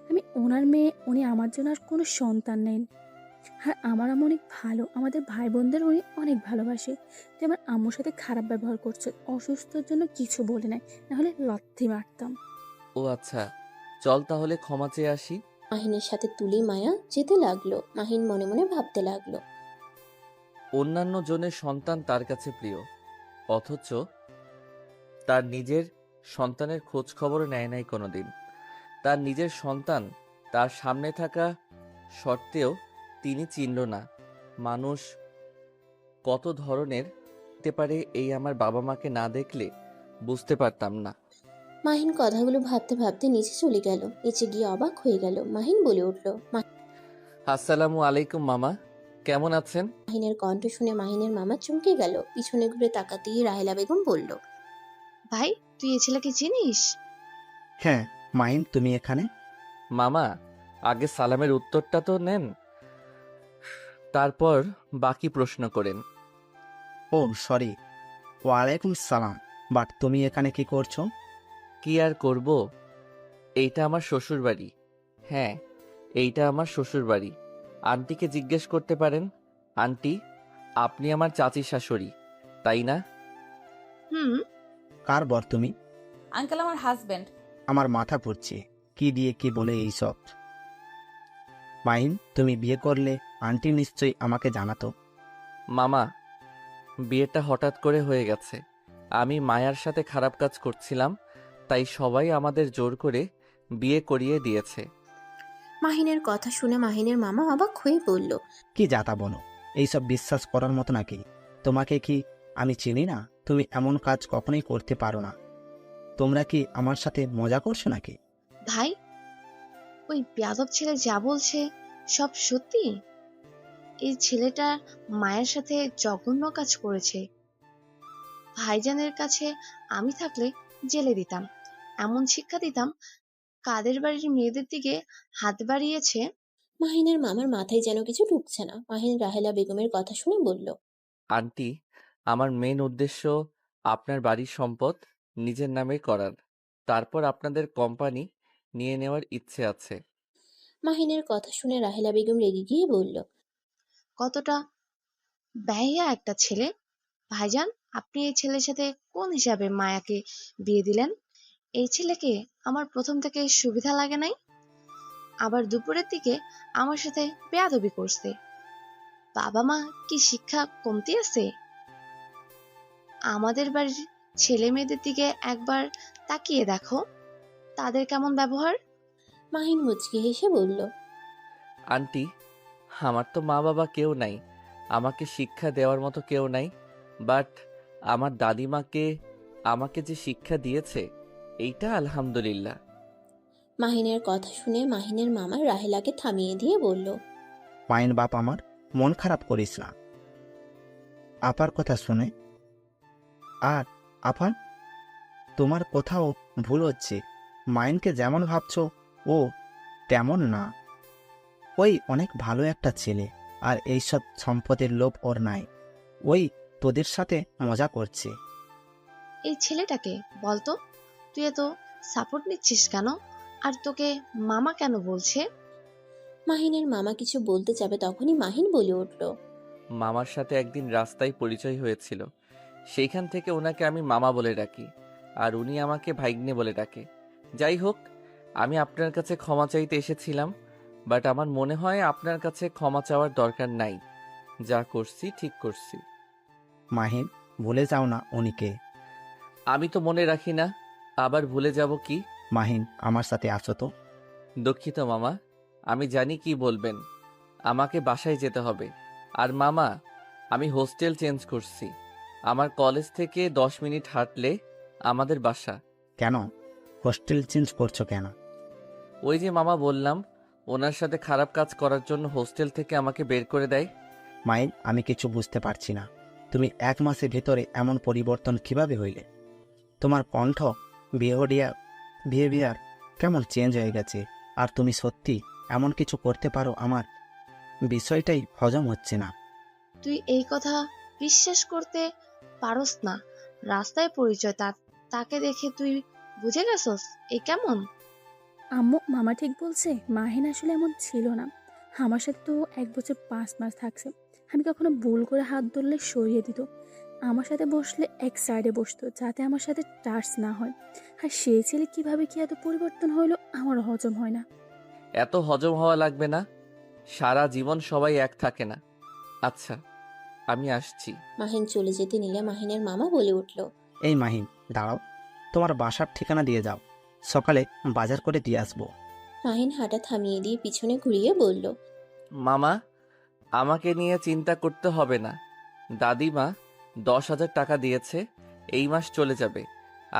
আমি ওনার মেয়ে, উনি আমার জন্য আর কোনো সন্তান নেন। আর আমার আম্মু অনেক ভালো, আমাদের ভাই বোনদের উনি অনেক ভালোবাসে। তুই আমার আম্মুর সাথে খারাপ ব্যবহার করছো, অসুস্থর জন্য কিছু বলে নাই, নাহলে লাথি মারতাম। ও আচ্ছা, চল তাহলে ক্ষমা চেয়ে আসি। মাহিনের সাথে তুলি মায়া যেতে লাগলো। মাহিন মনে মনে ভাবতে লাগলো, অন্যান্য জনের সন্তান তার কাছে প্রিয়, অথচ তার নিজের সন্তানের খোঁজ খবর নেয় নাই কোনোদিন। তার নিজের সন্তান তার সামনে থাকা সত্ত্বেও তিনি চিনল না। মানুষ কত ধরনের হতে পারে, এই আমার বাবা মাকে না দেখলে বুঝতে পারতাম না। মাহিন কথাগুলো ভাবতে ভাবতে নিচে চলে গেল। নিচে গিয়ে অবাক হয়ে গেল। মাহিন বলে উঠল, আসসালামু আলাইকুম মামা, কেমন আছেন? মাহিনের কণ্ঠ শুনে মাহিনের মামা চমকে গেল। পিছনে ঘুরে তাকাতেই রাহেলা বেগম বলল, ভাই, তুই এ ছেলেকে চিনিস? হ্যাঁ, মাহিন তুমি এখানে? মামা, আগে সালামের উত্তরটা তো নেন, তারপর বাকি প্রশ্ন করেন। ও সরি, ওয়ালাইকুম সালাম। বাট তুমি এখানে কি করছো? কি আর করব, এইটা আমার শ্বশুর বাড়ি। হ্যাঁ, এইটা আমার শ্বশুর বাড়ি। আন্টিকে জিজ্ঞেস করতে পারেন। আন্টি, আপনি আমার চাচি শাশুড়ি, তাই না? হুম। কার বর তুমি? আঙ্কেল, আমার হাজবেন্ড। আমার মাথা পড়ছে, কি দিয়ে কি বলে এইসব। মাহিন, তুমি বিয়ে করলে আন্টি নিশ্চয়ই আমাকে জানাতো। মামা, বিয়েটা হঠাৎ করে হয়ে গেছে। আমি মায়ার সাথে খারাপ কাজ করছিলাম, তাই সবাই আমাদের জোর করে বিয়ে করিয়ে দিয়েছে। মাহিনের কথা শুনে মাহিনের মামা অবাক হয়ে বলল, কি যাতা বলো, এইসব বিশ্বাস করার মতো নাকি? তোমাকে কি আমি চিনি না? তুমি এমন কাজ কখনোই করতে পারো না। তোমরা কি আমার সাথে মজা করছো নাকি? ভাই, ওই বেয়াদব ছেলে যা বলছে সব সত্যি? এই ছেলেটা মায়ের সাথে জঘন্য কাজ করেছে। ভাইজানের কাছে আমি থাকলে জেলে দিতাম, এমন শিক্ষা দিতাম। কাদের বাড়ির মেয়েদের দিকে হাত বাড়িয়েছে। মাহিনের মামার মাথায় যেন কিছু ঢুকছে না। মাহিন রাহেলা বেগমের কথা শুনে বলল, আন্টি, আমার মেন উদ্দেশ্য আপনার বাড়ির সম্পদ নিজের নামে করার, তারপর আপনাদের কোম্পানি নিয়ে নেওয়ার ইচ্ছে আছে। মাহিনের কথা শুনে রাহেলা বেগম রেগে গিয়ে বলল, কতটা বেহায়া একটা ছেলে! ভাইজান, আপনি এই ছেলের সাথে কোন হিসাবে মায়াকে বিয়ে দিলেন? এই ছেলেকে আমার প্রথম থেকে সুবিধা লাগে নাই। আবার দুপুরের দিকে আমার সাথে বেয়াদবি করছে। বাবা মা কি শিক্ষা কমতি আছে? আমাদের বাড়ির ছেলে মেয়েদের দিকে একবার তাকিয়ে দেখো, তাদের কেমন ব্যবহার। মাহিন মুচকি হেসে বলল, আন্টি, আমার তো মা বাবা কেউ নাই, আমাকে শিক্ষা দেওয়ার মতো কেউ নাই, বাট আমার দাদিমাকে আমাকে যে শিক্ষা দিয়েছে এইটা আলহামদুলিল্লাহ। মাহিনের কথা শুনে মাহিনের মামা রাহেলাকে থামিয়ে দিয়ে বলল, মাইন বাপ আমার, মন খারাপ করিস না আপার কথা শুনে। আর আপান, তোমার কোথাও ভুল হচ্ছে। মাইনকে যেমন ভাবছো ও তেমন না। ওই অনেক ভালো একটা ছেলে, আর এইসব সম্পদের লোভ ওর নাই। ওই তোদের সাথে মজা করছে। এই ছেলেটাকে বলতো, তুই এত সাপোর্ট নিচ্ছিস কেন? আর তোকে মামা কেন বলছে? মাহিনের মামা কিছু বলতে যাবে তখনই মাহিন বলে উঠল, মামার সাথে একদিন রাস্তায় পরিচয় হয়েছিল, সেইখান থেকে ওনাকে আমি মামা বলে ডাকি, আর উনি আমাকে ভাইগ্নে বলে ডাকে। যাই হোক, আমি আপনার কাছে ক্ষমা চাইতে এসেছিলাম, বাট আমার মনে হয় আপনার কাছে ক্ষমা চাওয়ার দরকার নাই। যা করছি ঠিক করছি। মাহিন, ভুলে যাও না উনিকে। আমি তো মনে রাখি না, আবার ভুলে যাব কি? মাহিন, আমার সাথে আসো তো। দুঃখিত মামা, আমি জানি কি বলবেন। আমাকে বাসায় যেতে হবে। আর মামা, আমি হোস্টেল চেঞ্জ করছি। আমার কলেজ থেকে 10 মিনিট হাঁটলে আমাদের বাসা। কেন হোস্টেল চেঞ্জ করছো কেন? ওই যে মামা বললাম, ওনার সাথে খারাপ কাজ করার জন্য হোস্টেল থেকে আমাকে বের করে দেয়। মাইন, আমি কিছু বুঝতে পারছি না। তুমি 1 মাসের ভেতরে এমন পরিবর্তন কিভাবে হইলে? তোমার কণ্ঠ, বিহেভিয়ার কেমন চেঞ্জ হয়ে গেছে। আর তুমি সত্যি এমন কিছু করতে পারো? আমার বিষয়টাই হজম হচ্ছে না। তুই এই কথা বিশ্বাস করতে পারস না? রাস্তায় পরিচয়, তাকে দেখে তুই বুঝে গেছস এই কেমন? আম্মু, মামা ঠিক বলছে। মাহিন আসলে এমন ছিল না। আমার সাথে তো 1 বছর 5 মাস থাকছে। আমি কখনো ভুল করে হাত ধরলে সরিয়ে দিত। আমার সাথে বসলে এক সাইডে বসতো, যাতে আমার সাথে টাচ না হয়। আর সেই ছেলে কিভাবে কি এত পরিবর্তন হইলো আমার হজম হয় না। এত হজম হওয়া লাগবে না, সারা জীবন সবাই এক থাকে না। আচ্ছা, আমি আসছি। মাহিন চলে যেতে নিলে মাহিনের মামা বলে উঠল, এই মাহিন, দাঁড়াও। তোমার বাসার ঠিকানা দিয়ে যাও, সকালে বাজার করে দিয়ে আসবো। মাহিন হাঁটা থামিয়ে দিয়ে পিছনে ঘুরিয়ে বলল, মামা, আমাকে নিয়ে চিন্তা করতে হবে না। দাদিমা 10,000 টাকা দিয়েছে, এই মাস চলে যাবে।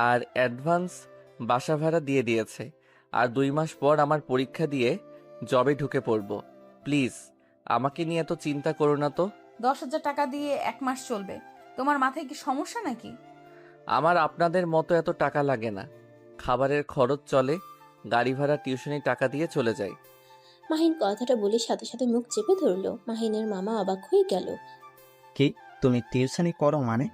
আর অ্যাডভান্স বাসা ভাড়া দিয়ে দিয়েছে। আর 2 মাস পর আমার পরীক্ষা দিয়ে জবে ঢুকে পড়ব। প্লিজ, আমাকে নিয়ে এত চিন্তা করো না তো। 10,000 টাকা দিয়ে 1 মাস চলবে? তোমার মাথায় কি সমস্যা নাকি? আমার আপনাদের মতো এত টাকা লাগে না। খাবারের খরচ চলে, গাড়ি ভাড়া, টিউশনি টাকা দিয়ে চলে যায়। মাহিন কথাটা বলে সাথে সাথে মুখ চেপে ধরল। মাহিনের মামা অবাক হয়ে গেল। কি, তুমি টিউশনি করো মানে?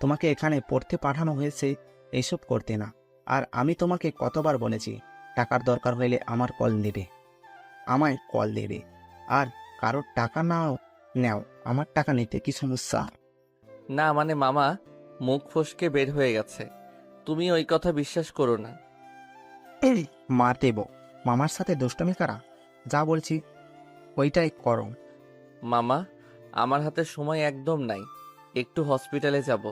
তোমাকে এখানে পড়তে পাঠানো হয়েছে এইসব করতে না। আর আমি তোমাকে কতবার বলেছি, টাকার দরকার হইলে আমায় কল দেবে। আর কারোর টাকা নাও নেও, আমার টাকা নিতে কি সমস্যা? না মানে মামা, মুখ ফসকে বের হয়ে গেছে। তুমি ওই কথা বিশ্বাস করো না। মার দেব। মামার সাথে দুষ্টমি করা, যা বলছি ওইটাই করো। মামা, আমার হাতে সময় একদম নাই। একটু হসপিটালে যাব,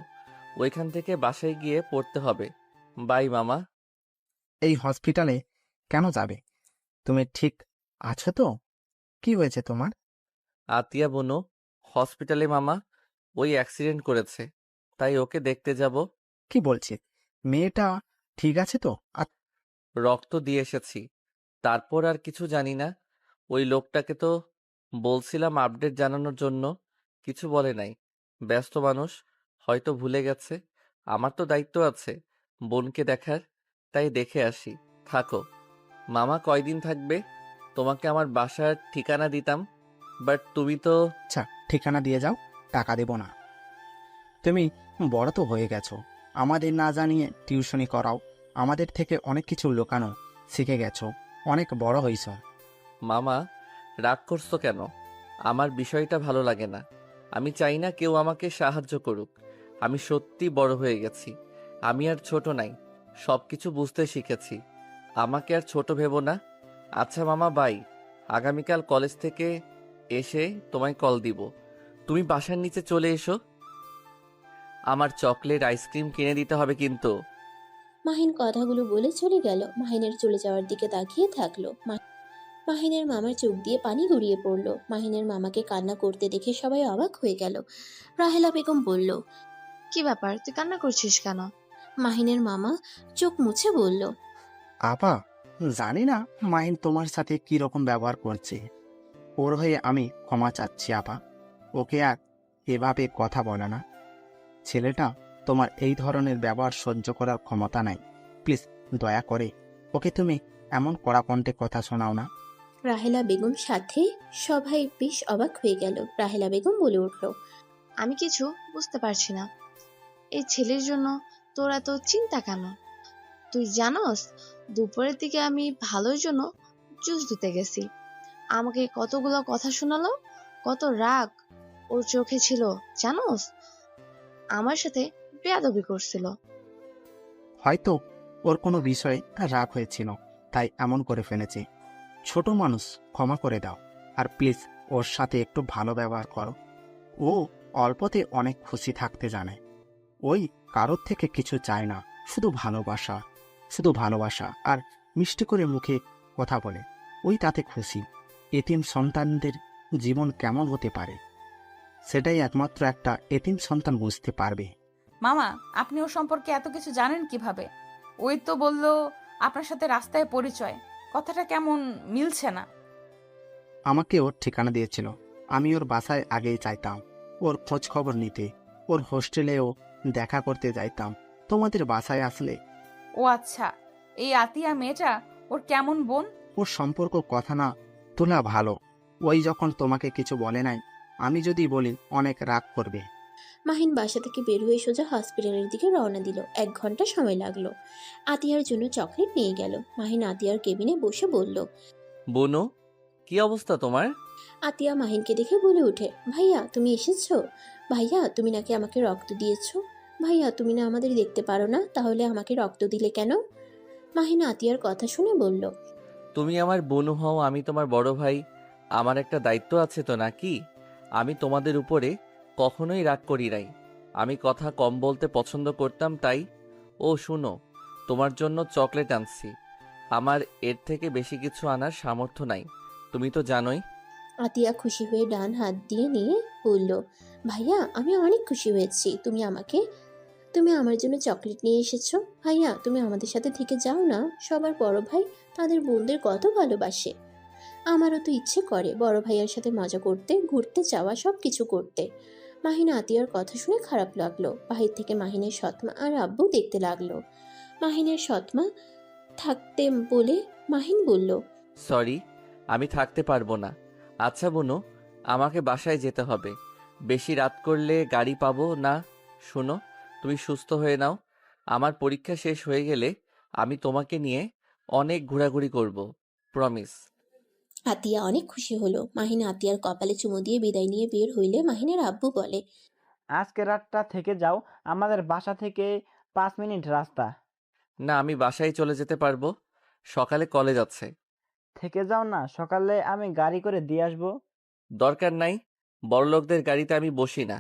ওইখান থেকে বাসায় গিয়ে পড়তে হবে। বাই মামা। এই হসপিটালে কেন যাবে? তুমি ঠিক আছো তো? কি হয়েছে তোমার? আতিয়া বনু হসপিটালে মামা, ওই অ্যাক্সিডেন্ট করেছে, তাই ওকে দেখতে যাব। কি বলছে? মেয়েটা ঠিক আছে তো? রক্ত দিয়ে এসেছি, তারপর আর কিছু জানি না। ওই লোকটাকে তো বলছিলাম আপডেট জানানোর জন্য, কিছু বলে নাই। ব্যস্ত মানুষ, হয়তো ভুলে গেছে। আমার তো দায়িত্ব আছে বোনকে দেখার, তাই দেখে আসি। থাকো। মামা কয়দিন থাকবে? তোমাকে আমার বাসার ঠিকানা দিতাম, বাট তুমি তো। আচ্ছা, ঠিকানা দিয়ে যাও, টাকা দেব না। তুমি বড় তো হয়ে গেছো, আমাদের না জানিয়ে টিউশনি করাও। আমাদের থেকে অনেক কিছু লুকানো শিখে গেছো, অনেক বড় হইছ। মামা, রাগ করছো কেন? আমার বিষয়টা ভালো লাগে না। আমি চাই না কেউ আমাকে সাহায্য করুক। আমি সত্যি বড় হয়ে গেছি। আমি আর ছোট নাই, সবকিছু বুঝতে শিখেছি। আমাকে আর ছোট ভেবো না। আচ্ছা মামা বাই, আগামীকাল কলেজ থেকে এসে তোমায় কল দিব। তুমি বাসার নিচে চলে এসো, আমার চকলেট আইসক্রিম কিনে দিতে হবে কিন্তু। মাহিন কথাগুলো বলে চলে গেল। মাহিনের চলে যাওয়ার দিকে তাকিয়ে থাকলো। মাহিনের মামার চোখ দিয়ে পানি গড়িয়ে পড়ল। মাহিনের মামাকে কান্না করতে দেখে সবাই অবাক হয়ে গেল। রাহেলা বেগম বলল, কি ব্যাপার, তুই কান্না করছিস কেন? মাহিনের মামা চোখ মুছে বলল, আপা, জানি না মাহিন তোমার সাথে কি রকম ব্যবহার করছে। ওর হয়ে আমি ক্ষমা চাচ্ছি আপা। ওকে আর এভাবে কথা বলে না। ছেলেটা তোমার এই ধরনের ব্যবহার সহ্য করার ক্ষমতা নাই। প্লিজ দয়া করে ওকে তুমি এমন কড়া কণ্ঠে কথা শোনাও না। রাহেলা বেগম সাথে সবাই বেশ অবাক হয়ে গেল। রাহেলা বেগম বলে উঠল, আমি কিছু বুঝতে পারছি না, এই ছেলের জন্য তোর এত চিন্তা কেন? তুই জানোস, দুপুরের দিকে আমি ভালোর জন্য জুস দিতে গেছি, আমাকে কতগুলো কথা শোনালো, কত রাগ ওর চোখে ছিল জানোস, আমার সাথে বেয়াদবি করছিল। হয়তো ওর কোনো বিষয়ে রাগ হয়েছিল, তাই এমন করে ফেলেছে। ছোট মানুষ, ক্ষমা করে দাও। আর প্লিজ ওর সাথে একটু ভালো ব্যবহার করো। ও অল্পতে অনেক খুশি থাকতে জানে। ওই কারোর থেকে কিছু চায় না, শুধু ভালোবাসা, শুধু ভালোবাসা। আর মিষ্টি করে মুখে কথা বলে, ওই তাতে খুশি। এতিম সন্তানদের জীবন কেমন হতে পারে সেটাই একমাত্র একটা এতিম সন্তান বুঝতে পারবে। মামা, আপনি ওর সম্পর্কে এত কিছু জানেন কিভাবে? ওই তো বলল আপনার সাথে রাস্তায় পরিচয়, কথাটা কেমন মিলছে না। আমাকে ওর ঠিকানা দিয়েছিল, আমি ওর বাসায় আগেই চাইতাম ওর খোঁজ খবর নিতে। ওর হোস্টেলেও দেখা করতে যাইতাম। তোমাদের বাসায় আসলে ও আচ্ছা, এই আতিয়া মেয়েটা ওর কেমন বোন? ওর সম্পর্ক কথা না তোলা ভালো। ওই যখন তোমাকে কিছু বলে নাই, আমি যদি বলি অনেক রাগ করবে। মাহিন বাসা থেকে বের হয়ে সোজা হসপিটালের দিকে রওনা দিল। 1 ঘন্টা সময় লাগলো। আতিয়ার জন্য চকলেট নিয়ে গেল। মাহিন আতিয়ার কেবিনে বসে বলল, বোনো, কি অবস্থা তোমার? আতিয়া মাহিনকে দেখে বলে ওঠে, ভাইয়া তুমি এসেছো? ভাইয়া তুমি নাকি আমাকে রক্ত দিয়েছো? ভাইয়া তুমি না আমাদের দেখতে পারো না, তাহলে আমাকে রক্ত দিলে কেন? মাহিন আতিয়ার কথা শুনে বলল, তুমি আমার বোনু হও, আমি তোমার বড় ভাই, আমার একটা দায়িত্ব আছে তো নাকি? আমি তোমাদের উপরে কখনোই রাগ করি নাই। আমি কথা কম বলতে পছন্দ করতাম তাই। ও শুনো, তোমার জন্য চকলেট আনছি। আমার এর থেকে বেশি কিছু আনার সামর্থ্য নাই, তুমি তো জানোই। আতিয়া খুশি হয়ে ডান হাত দিয়ে নিয়ে বলল, ভাইয়া আমি অনেক খুশি হয়েছি তুমি আমার জন্য চকলেট নিয়ে এসেছো। ভাইয়া তুমি আমাদের সাথে থেকে যাও না, সবার বড় ভাই তাদের বোনদের কত ভালোবাসে। আমারও তো ইচ্ছে করে বড় ভাইয়ার সাথে মজা করতে, ঘুরতে যাওয়া, সব কিছু করতে। মাহিন আতিয়ার কথা শুনে খারাপ লাগলো। বাহির থেকে মাহিনের সৎমা আর আব্বু দেখতে লাগলো। মাহিনের সৎমা থাকতে বলে মাহিন বলল, সরি, আমি থাকতে পারবো না। আচ্ছা বোনু, আমাকে বাসায় যেতে হবে, বেশি রাত করলে গাড়ি পাবো না। শোনো, তুমি সুস্থ হয়ে নাও, আমার পরীক্ষা শেষ হয়ে গেলে আমি তোমাকে নিয়ে অনেক ঘোরাঘুরি করব, প্রমিস। আতিয়া অনেক খুশি হলো। মাহিন আতিয়ার কপালে চুমু দিয়ে বিদায় নিয়ে বের হইলে মাহিনের আব্বু বলে, আজকে রাতটা থেকে যাও, আমাদের বাসা থেকে 5 মিনিট রাস্তা। না, আমি বাসায় চলে যেতে পারবো, সকালে কলেজ আছে। থেকে যাও না, সকালে আমি গাড়ি করে দিয়ে আসবো। দরকার নাই, বড়লোকদের গাড়িতে আমি বসি না।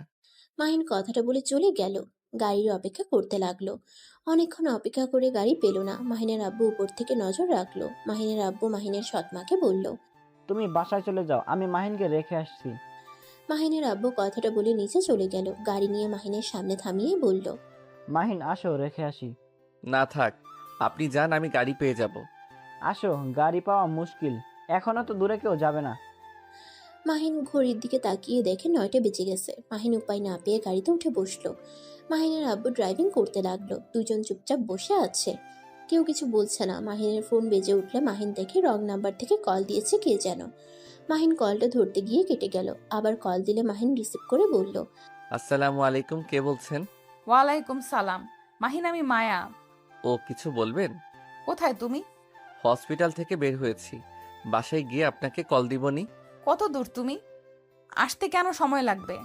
মাহিন কথাটা বলে চলে গেল। গাড়ির অপেক্ষা করতে লাগলো। অনেকক্ষণ অপেক্ষা করে গাড়ি পেল না। মাহিনের আব্বু উপর থেকে নজর রাখলো। মাহিনের আব্বু মাহিনের সৎমাকে বলল, তুমি বাসায় চলে যাও, আমি মাহিনকে রেখে আসছি। মাহিনের আব্বু কথাটা বলে নিচে চলে গেল। গাড়ি নিয়ে মাহিনের সামনে থামিয়ে বলল, মাহিন আসো, রেখে আসি। না থাক, আপনি যান, আমি গাড়ি পেয়ে যাব। আসো, গাড়ি পাওয়া মুশকিল, এখনো তো দূরে কেউ যাবে না। মাহিন ঘড়ির দিকে তাকিয়ে দেখে 9টা বেজে গেছে। মাহিন উপায় না পেয়ে গাড়িতে উঠে বসলো। মাহিনের আব্বু ড্রাইভিং করতে লাগলো। দুজন চুপচাপ বসে আছে, কেউ কিছু বলছে না। মাহিনের ফোন বেজে উঠলে মাহিন দেখে রং নাম্বার থেকে কল দিয়েছে কে যেন। মাহিন কলটা ধরতে গিয়ে কেটে গেল। আবার কল দিলে মাহিন রিসিভ করে বলল, আসসালামু আলাইকুম, কে বলছেন? ওয়ালাইকুম সালাম। মাহিন, আমি মায়া। ও কিছু বলবেন? কোথায় তুমি? হসপিটাল থেকে বের হয়েছি, বাসায় গিয়ে আপনাকে কল দিবনি। কত দূর তুমি? আসতে কেন সময় লাগবে?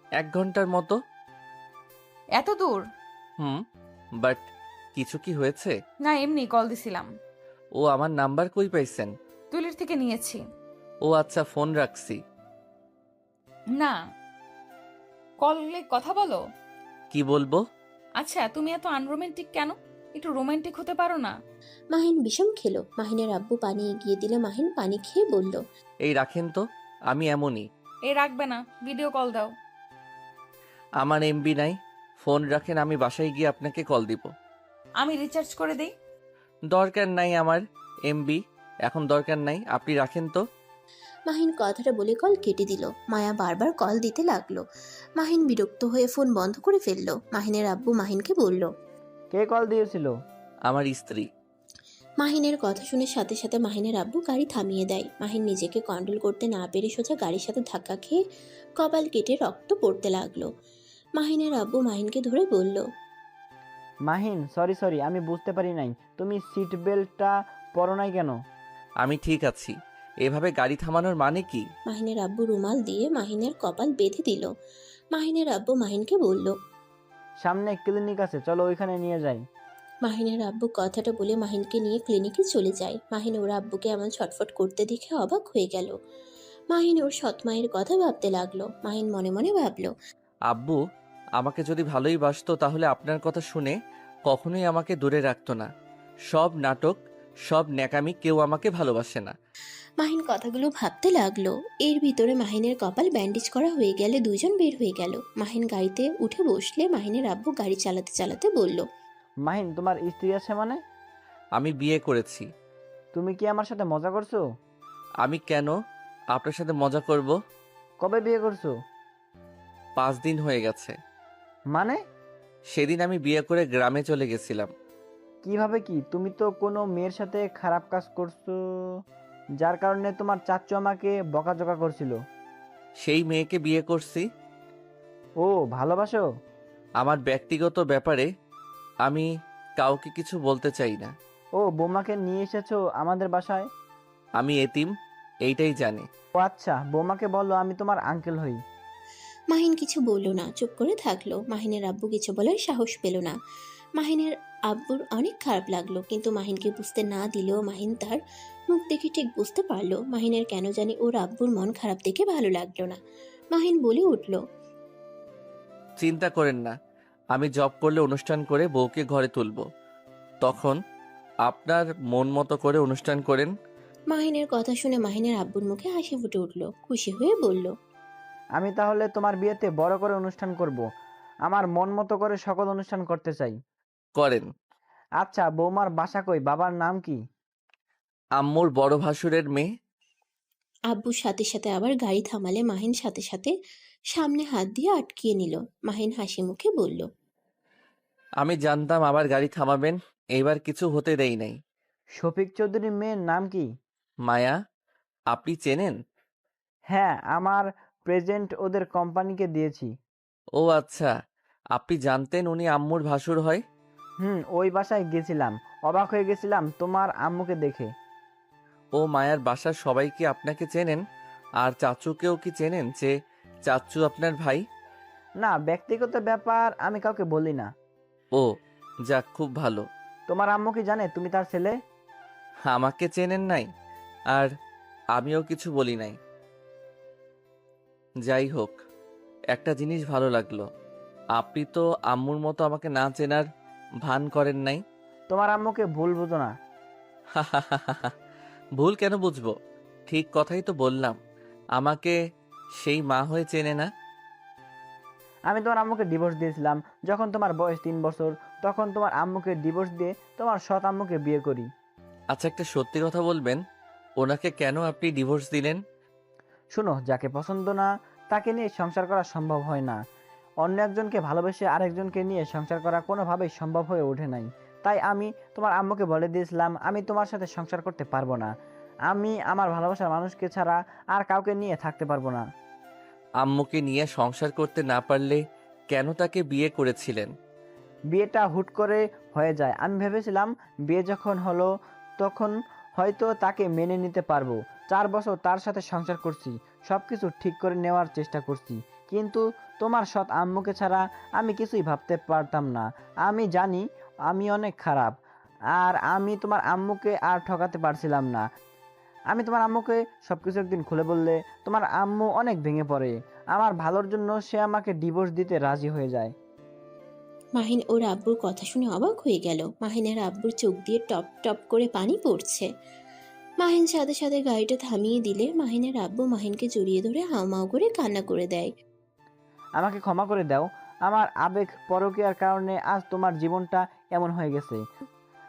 1 ঘন্টার মতো। এত দূর? বাট কিছু কি হয়েছে? না, এমনি কল দিছিলাম। ও আমার নাম্বার কই পাইছেন? তুলির থেকে নিয়েছি। ও আচ্ছা, ফোন রাখছি। না, কলে কথা বলো। কি বলবো? আচ্ছা, তুমি এত আনরোমান্টিক কেন? একটু রোমান্টিক হতে পারো না? মাহিন বিষম খেলো। মাহিনের আব্বু পানি এগিয়ে দিলে মাহিন পানি খেয়ে বলল, এই রাখেন তো, আমি এমনই। এ রাখবে না, ভিডিও কল দাও। আমার এমবি নাই। ফোন রাখেন, আমি বাসায় গিয়ে আপনাকে কল দিব। আমি রিচার্জ করে দেই। দরকার নাই আমার এমবি, এখন দরকার নাই, আপনি রাখেন তো। মাহিন কথাটা বলে কল কেটে দিল। মায়া বারবার কল দিতে লাগলো। মাহিন বিরক্ত হয়ে ফোন বন্ধ করে ফেললো। মাহিনের আব্বু মাহিনকে বলল, কে কল দিয়েছিল? আমার স্ত্রী। মাহিনের কথা শুনে সাথে সাথে মাহিনের আব্বু গাড়ি থামিয়ে দেয়। মাহিন নিজেকে কন্ট্রোল করতে না পেরে সোজা গাড়ির সাথে ধাক্কা খেয়ে কপাল কেটে রক্ত পড়তে লাগলো। মাহিনের আব্বু মাহিনকে ধরে বলল, মাহিন, সরি, আমি বুঝতে পারি নাই। তুমি সিট বেল্টটা পরো নাই কেন? আমি ঠিক আছি। এভাবে গাড়ি থামানোর মানে কি? মাহিনের আব্বু রুমাল দিয়ে মাহিনের কপাল বেঁধে দিল। মাহিনের আব্বু মাহিনকে বলল, সামনে ক্লিনিক আছে, চলো ওইখানে নিয়ে যাই। মাহিনের আব্বু কথাটা বলে মাহিনকে নিয়ে ক্লিনিকে চলে যায়। মাহিন ওর আব্বুকে এমন ছটফট করতে দেখে অবাক হয়ে গেল। মাহিন ওর সৎমায়ের কথা ভাবতে লাগলো। মাহিন মনে মনে ভাবলো, আব্বু আমাকে যদি ভালোই বাসতো তাহলে আপনার কথা শুনে কখনোই আমাকে দূরে রাখতো না। সব নাটক, সব ন্যাকামি, কেউ আমাকে ভালোবাসে না। মাহিন কথাগুলো ভাবতে লাগলো। এর ভিতরে মাহিনের কপাল ব্যান্ডেজ করা হয়ে গেলে দুইজন বের হয়ে গেল। মাহিন গাড়িতে উঠে বসলে মাহিনের আব্বু গাড়ি চালাতে চালাতে বলল, মাহিন, তোমার স্ত্রী আছে মানে? আমি বিয়ে করেছি। তুমি কি আমার সাথে মজা করছো? আমি কেন আপনার সাথে মজা করব? কবে বিয়ে করছো? 5 দিন হয়ে গেছে। মানে? সেদিন আমি বিয়ে করে গ্রামে চলে গেছিলাম। কিভাবে কি? তুমি তো কোনো মেয়ের সাথে খারাপ কাজ করছো, যার কারণে তোমার চাচ্চু আমাকে বকাঝকা করছিল। সেই মেয়েকে বিয়ে করছি। ও, ভালোবাসো? আমার ব্যক্তিগত ব্যাপারে আমি কাউকে কিছু বলতে চাই না। ও, বৌমাকে নিয়ে এসেছো আমাদের বাসায়? আমি এতিম, এইটাই জানি। ও আচ্ছা, বৌমাকে বলো আমি তোমার আঙ্কেল হই। মাহিন কিছু বলল না, চুপ করে থাকলো। মাহিনের আব্বু কিছু বলার সাহস পেল না। মাহিনের আব্বুর অনেক খারাপ লাগলো, কিন্তু মাহিনকে বুঝতে না দিলেও মাহিন তার মুখ দেখে ঠিক বুঝতে পারলো মাহিনের কেন জানি ওর আব্বুর মন খারাপ দেখে ভালো লাগলো না। মাহিন বলে উঠল, চিন্তা করেন না, আমি জব করলে অনুষ্ঠান করে বউকে ঘরে তুলব। তখন আপনার মন মতো করে অনুষ্ঠান করেন। মাহিনের কথা শুনে মাহিনের আব্বুর মুখে হাসি ফুটে উঠল। খুশি হয়ে বলল, আমি তাহলে তোমার বিয়েতে বড় করে অনুষ্ঠান করব। আমার মন মতো করে সকল অনুষ্ঠান করতে চাই। করেন। আচ্ছা, বৌমার বাসা কই? বাবার নাম কি? আম্মুর বড় ভাসুরের মেয়ে। আব্বুর সাথে সাথে আবার গাড়ি থামালে মাহিন সাথে সাথে সামনে হাত দিয়ে আটকিয়ে নিল। মাহিন হাসি মুখে বলল, আমি জানতাম আবার গাড়ি থামাবেন, এইবার কিছু হতে দেই নাই। শফিক চৌধুরীর মেয়ের নাম কি? মায়া, আপনি চেনেন? হ্যাঁ, আমার প্রেজেন্ট ওদের কোম্পানিকে দিয়েছি। ও আচ্ছা, আপনি জানতেন উনি আম্মুর ভাসুর হয়? ওই বাসায় গেছিলাম, অবাক হয়ে গেছিলাম তোমার আম্মুকে দেখে। ও মায়ার বাসার সবাই কি আপনাকে চেনেন? আর চাচুকেও কি চেনেন যে চাচু আপনার ভাই? না, ব্যক্তিগত ব্যাপার আমি কাউকে বলি না। ও যাক, খুব ভালো। তোমার আম্মু কি জানে তুমি তার ছেলে? আমাকে চেনেন নাই, আর আমিও কিছু বলি নাই। যাই হোক, একটা জিনিস ভালো লাগলো, আপনি তো আম্মুর মতো আমাকে না চেনার ভান করেন নাই। তোমার আম্মুকে ভুল বুঝো না। ভুল কেন বুঝবো? ঠিক কথাই তো বললাম, আমাকে সেই মা হয়ে চেনে না। আমি তোমার আম্মুকে ডিভোর্স দিয়েছিলাম যখন তোমার বয়স 3 বছর। তখন তোমার আম্মুকে ডিভোর্স দিয়ে তোমার সৎ আম্মুকে বিয়ে করি। আচ্ছা, একটা সত্যি কথা বলবেন, ওনাকে কেন আপনি ডিভোর্স দিলেন? শুনো, যাকে পছন্দ না তাকে নিয়ে সংসার করা সম্ভব হয় না। অন্য একজনকে ভালোবেসে আরেকজনকে নিয়ে সংসার করা কোনোভাবেই সম্ভব হয়ে ওঠে নাই। তাই আমি তোমার আম্মুকে বলে দিয়েছিলাম আমি তোমার সাথে সংসার করতে পারবো না। আমি আমার ভালোবাসার মানুষকে ছাড়া আর কাউকে নিয়ে থাকতে পারবো না। আম্মুকে নিয়ে সংসার করতে না পারলে কেন তাকে বিয়ে করেছিলেন? বিয়েটা হুট করে হয়ে যায়। আমি ভেবেছিলাম বিয়ে যখন হলো তখন হয়তো তাকে মেনে নিতে পারবো। 4 বছর তার সাথে সংসার করছি, সবকিছু ঠিক করে নেওয়ার চেষ্টা করছি, কিন্তু তোমার সৎ আম্মুকে ছাড়া আমি কিছুই ভাবতে পারতাম না। আমি জানি আমি অনেক খারাপ, আর আমি তোমার আম্মুকে আর ঠকাতে পারছিলাম না। আমি তোমার আম্মুকে সবকিছু একদিন খুলে বললে তোমার আম্মু অনেক ভেঙে পড়ে। আমার ভালোর জন্য সে আমাকে ডিভোর্স দিতে রাজি হয়ে যায়। মাহিন ওর আব্বুর কথা শুনে অবাক হয়ে গেল। মাহিনের আব্বুর চোখ দিয়ে টপ টপ করে পানি পড়ছে। মাহিন সাথে সাথে গাড়িটা থামিয়ে দিলে মাহিনের আব্বু মাহিনকে জড়িয়ে ধরে হাউমাউ করে কান্না করে দেয়। আমাকে ক্ষমা করে দাও। আমার আবেগ পরকীয়ার কারণে আজ তোমার জীবনটা এমন হয়ে গেছে।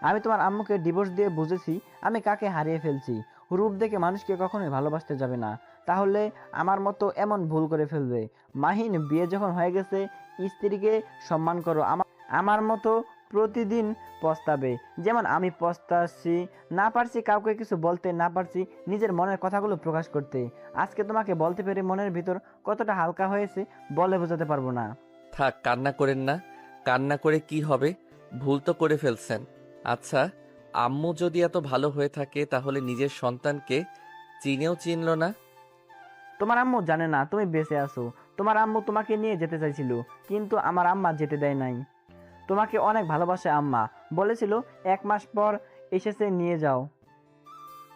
আমি তোমার আম্মুকে ডিভোর্স দিয়ে বুঝেছি আমি কাকে হারিয়ে ফেলছি। রূপ দেখে মানুষকে কখনোই ভালোবাসতে যাবে না, তাহলে আমার মতো এমন ভুল করে ফেলবে। মাহিন, বিয়ে যখন হয়ে গেছে স্ত্রীকে সম্মান করো। আমার মতো প্রতিদিন পস্তাবে, যেমন আমি পস্তাচ্ছি। না পারছি কাউকে কিছু বলতে, না পারছি নিজের মনের কথাগুলো প্রকাশ করতে। আজকে তোমাকে বলতে পেরে মনের ভিতর কতটা হালকা হয়েছে বলে বোঝাতে পারবো না। থাক, কান্না করেন না। কান্না করে কি হবে? ভুল তো করে ফেলছেন। আচ্ছা, আম্মু যদি এত ভালো হয়ে থাকে তাহলে নিজের সন্তানকে চিনেও চিনল না। তোমার আম্মু জানে না তুমি বেঁচে আছো। তোমার আম্মু তোমাকে নিয়ে যেতে চাইছিল, কিন্তু আমার আম্মা যেতে দেয় নাই। তোমাকে অনেক ভালোবাসে আম্মা, বলেছিল 1 মাস পর এসেছে নিয়ে যাও।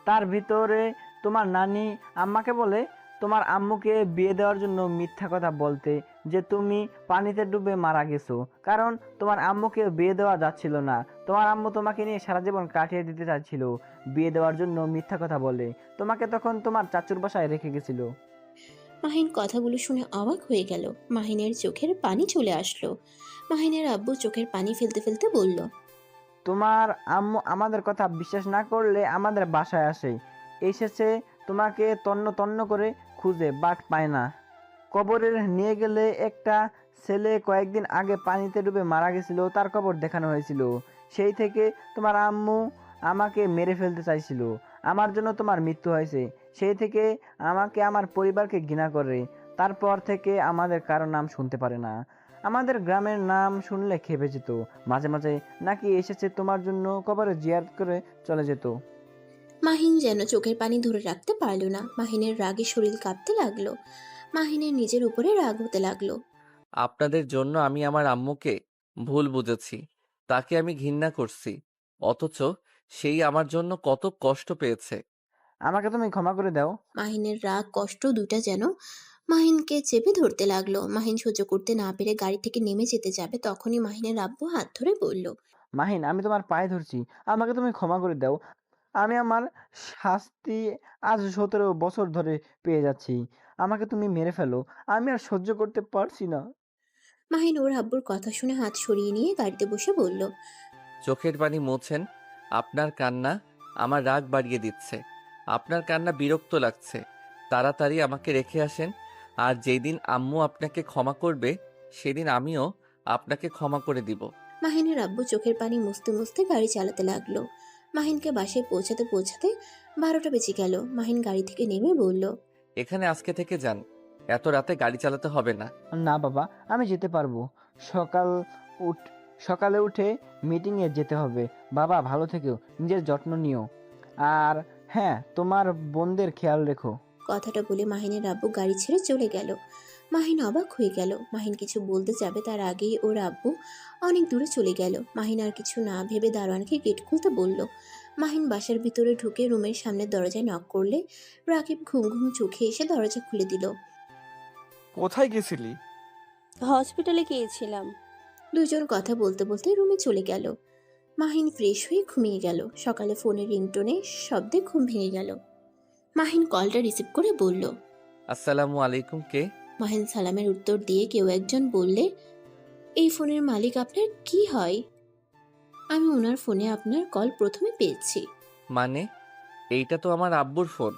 তার ভিতরে তোমার নানি আম্মাকে বলে তোমার আম্মুকে বিয়ে দেওয়ার জন্য মিথ্যা কথা বলতে, যে তুমি পানিতে ডুবে মারা গেছো, কারণ তোমার আম্মুকে বিয়ে দেওয়া যাচ্ছিল না। তোমার আম্মু তোমাকে নিয়ে সারা জীবন কাটিয়ে দিতে চাচ্ছিল, বিয়ে দেওয়ার জন্য মিথ্যা কথা বলে তোমাকে তখন তোমার চাচুর বাসায় রেখে গেছিল। মাহিন কথাগুলো শুনে অবাক হয়ে গেল। মাহিনের চোখের পানি চলে আসলো। মাহিনের আব্বু চোখের পানি ফেলতে ফেলতে বলল, তোমার আম্মু আমাদের কথা বিশ্বাস না করলে আমাদের বাসায় আসে, এসেছে তোমাকে তন্ন তন্ন করে খুঁজে, বাট পায় না। কবরে নিয়ে গেলে একটা ছেলে কয়েকদিন আগে পানিতে ডুবে মারা গেছিল, তার কবর দেখানো হয়েছিল। সেই থেকে তোমার আম্মু আমাকে মেরে ফেলতে চাইছিল। আমার জন্য তোমার মৃত্যু হয়েছে। সেই থেকে আমাকে, আমার পরিবারকে ঘৃণা করে। তারপর থেকে আমাদের কারো নাম শুনতে পারে না। আমাদের গ্রামের নাম শুনলে খেপে যেত। মাঝে মাঝে নাকি এসেছে তোমার জন্য কবরে জিয়ারত করে চলে যেত। মাহিন যেন চোখের পানি ধরে রাখতে পারল না। মাহিনের রাগে শরীর কাঁপতে লাগলো। মাহিনের নিজের উপরে রাগ হতে লাগলো। আপনাদের জন্য আমি আমার আম্মুকে ভুল বুঝেছি, তাকে আমি ঘৃণা করছি, অথচ সেই আমার জন্য কত কষ্ট পেয়েছে। আমাকে তুমি ক্ষমা করে দাও। মাহিনের রাগ কষ্ট দুটা যেন মাহিনকে চেপে ধরতে লাগলো। মাহিন সহ্য করতে না পেরে গাড়ি থেকে নেমে যেতে যাবে, তখনই মাহিনের আব্বু হাত ধরে বলল, মাহিন, আমি তোমার পায়ে ধরছি, আমাকে তুমি ক্ষমা করে দাও। আমি আমার শাস্তি আজ 17 বছর ধরে পেয়ে যাচ্ছি। আমাকে তুমি মেরে ফেলো, আমি আর সহ্য করতে পারছি না। মাহিন ওর আব্বুর কথা শুনে হাত সরিয়ে নিয়ে গাড়িতে বসে বলল, চোখের পানি মোছেন। আপনার কান্না আমার রাগ বাড়িয়ে দিচ্ছে। আপনার কান্না বিরক্ত লাগছে। তাড়াতাড়ি আমাকে রেখে আসেন। আর যেদিন আম্মু আপনাকে ক্ষমা করবে সেদিন আমিও আপনাকে ক্ষমা করে দিব। মাহিনের আব্বু চোখের পানি মুছতে মুছতে গাড়ি চালাতে লাগলো। মাহিনকে বাসায় পৌঁছাতে পৌঁছাতে 12টা বেজে গেল। মাহিন গাড়ি থেকে নেমে বলল, এখানে আজকে থেকে যান, এত রাতে গাড়ি চালাতে হবে না। না বাবা, আমি যেতে পারবো। সকাল উঠ সকালে উঠে মিটিংয়ে যেতে হবে। বাবা, ভালো থেকো, নিজের যত্ন নিও। আর হ্যাঁ, তোমার বোনদের খেয়াল রেখো। কথাটা বলে মাহিনের আব্বু গাড়ি ছেড়ে চলে গেল। মাহিন অবাক হয়ে গেল। মাহিন কিছু বলতে যাবে তার আগেই ওর আব্বু অনেক দূরে চলে গেল। মাহিন আর কিছু না ভেবে দারোয়ানকে গেট খুলতে বলল। মাহিন বাসার ভিতরে ঢুকে রুমের সামনে দরজায় নক করলে রাকিব ঘুম ঘুম চোখে এসে দরজা খুলে দিল। কোথায় গেছিলি? হসপিটালে গিয়েছিলাম। দুজন কথা বলতে বলতে রুমে চলে গেল। মাহিন ফ্রেশ হয়ে ঘুমিয়ে গেল। সকালে ফোনের রিংটোনে শব্দে ঘুম ভেঙে গেল। মাহিন কলটা রিসিভ করে বলল, আসসালামু আলাইকুম। কে? মাহিন সালামের উত্তর দিয়ে কেউ একজন বললে, এই ফোনের মালিক আপনার কি হয়? আমি ওনার ফোনে আপনার কল প্রথমে পেয়েছি। মানে? এইটা তো আমার আব্বুর ফোন।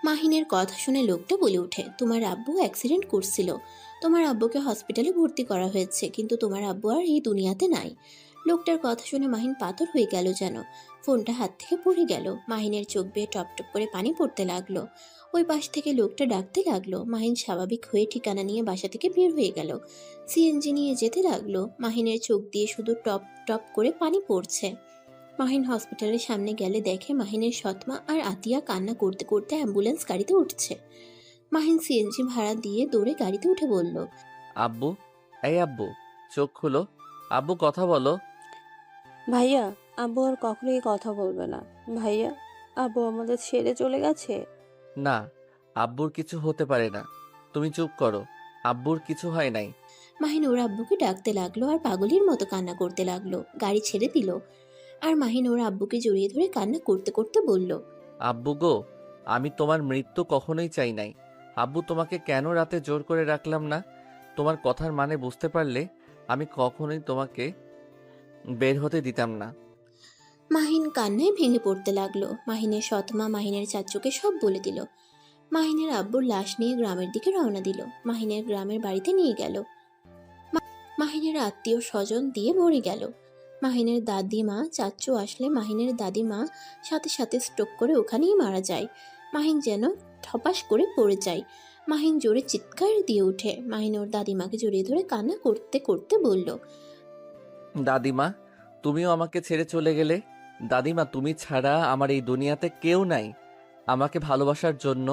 মাহিনের কথা শুনে লোকটা বলে ওঠে, তোমার আব্বু অ্যাক্সিডেন্ট করছিল। তোমার আব্বুকে হসপিটালে ভর্তি করা হয়েছে, কিন্তু তোমার আব্বু আর এই দুনিয়াতে নাই। লোকটার কথা শুনে মাহিন পাথর হয়ে গেল যেন। ফোনটা হাত থেকে পড়ে গেল। মাহিনের চোখ বেয়ে টপ টপ করে পানি পড়তে লাগলো। ওই পাশ থেকে লোকটা ডাকতে লাগলো। মাহিন স্বাভাবিক হয়ে ঠিকানা নিয়ে বাসা থেকে বের হয়ে গেল। সিএনজি নিয়ে যেতে লাগলো। মাহিনের চোখ দিয়ে শুধু টপ টপ করে পানি পড়ছে। মাহিন হসপিটালের সামনে গেলে দেখে মাহিনের সৎমা আর আতিয়া কান্না করতে করতে অ্যাম্বুলেন্স গাড়িতে উঠছে। মাহিন সিএনজি ভাড়া দিয়ে দৌড়ে গাড়িতে উঠে বলল, আব্বু, এই আব্বু, চোখ খুলো। আব্বু, কথা বলো। ভাইয়া, আব্বু আর কখনোই কথা বলবে না। ভাইয়া, আব্বু আমাদের ছেড়ে চলে গেছে? না, আব্বুর কিছু হতে পারে না। তুমি চুপ করো। আব্বুর কিছু হয় নাই। মাহিন ওর আব্বুকে ডাকতে লাগলো আর পাগলির মতো কান্না করতে লাগলো। গাড়ি ছেড়ে দিল আর মাহিন ওর আব্বুকে জড়িয়ে ধরে কান্না করতে করতে বলল, আব্বু গো, আমি তোমার মৃত্যু কখনোই চাই নাই। আব্বু, তোমাকে কেন রাতে জোর করে রাখলাম না? তোমার কথার মানে বুঝতে পারলে আমি কখনোই তোমাকে বের হতে দিতাম না। মাহিন কান্নায় ভেঙে পড়তে লাগলো। মাহিনের সৎমা মাহিনের চাচুকে সব বলে দিল। মাহিনের আব্বুর লাশ নিয়ে গ্রামের দিকে রওনা দিল। মাহিনের গ্রামের বাড়িতে নিয়ে গেল। মাহিনের আত্মীয় স্বজন দিয়ে ভরে গেল। মাহিনের দাদিমা চাচু আসলে মাহিনের দাদিমা সাথে সাথে স্ট্রোক করে ওখানেই মারা যায়। মাহিন যেন ঠপাস করে পড়ে যায়। মাহিন জোরে চিৎকার দিয়ে ওঠে। মাহিন ওর দাদিমাকে জড়িয়ে ধরে কান্না করতে করতে বলল, দাদিমা, তুমিও আমাকে ছেড়ে চলে গেলে। দাদিমা, তুমি ছাড়া আমার এই দুনিয়াতে কেউ নাই আমাকে ভালোবাসার জন্য,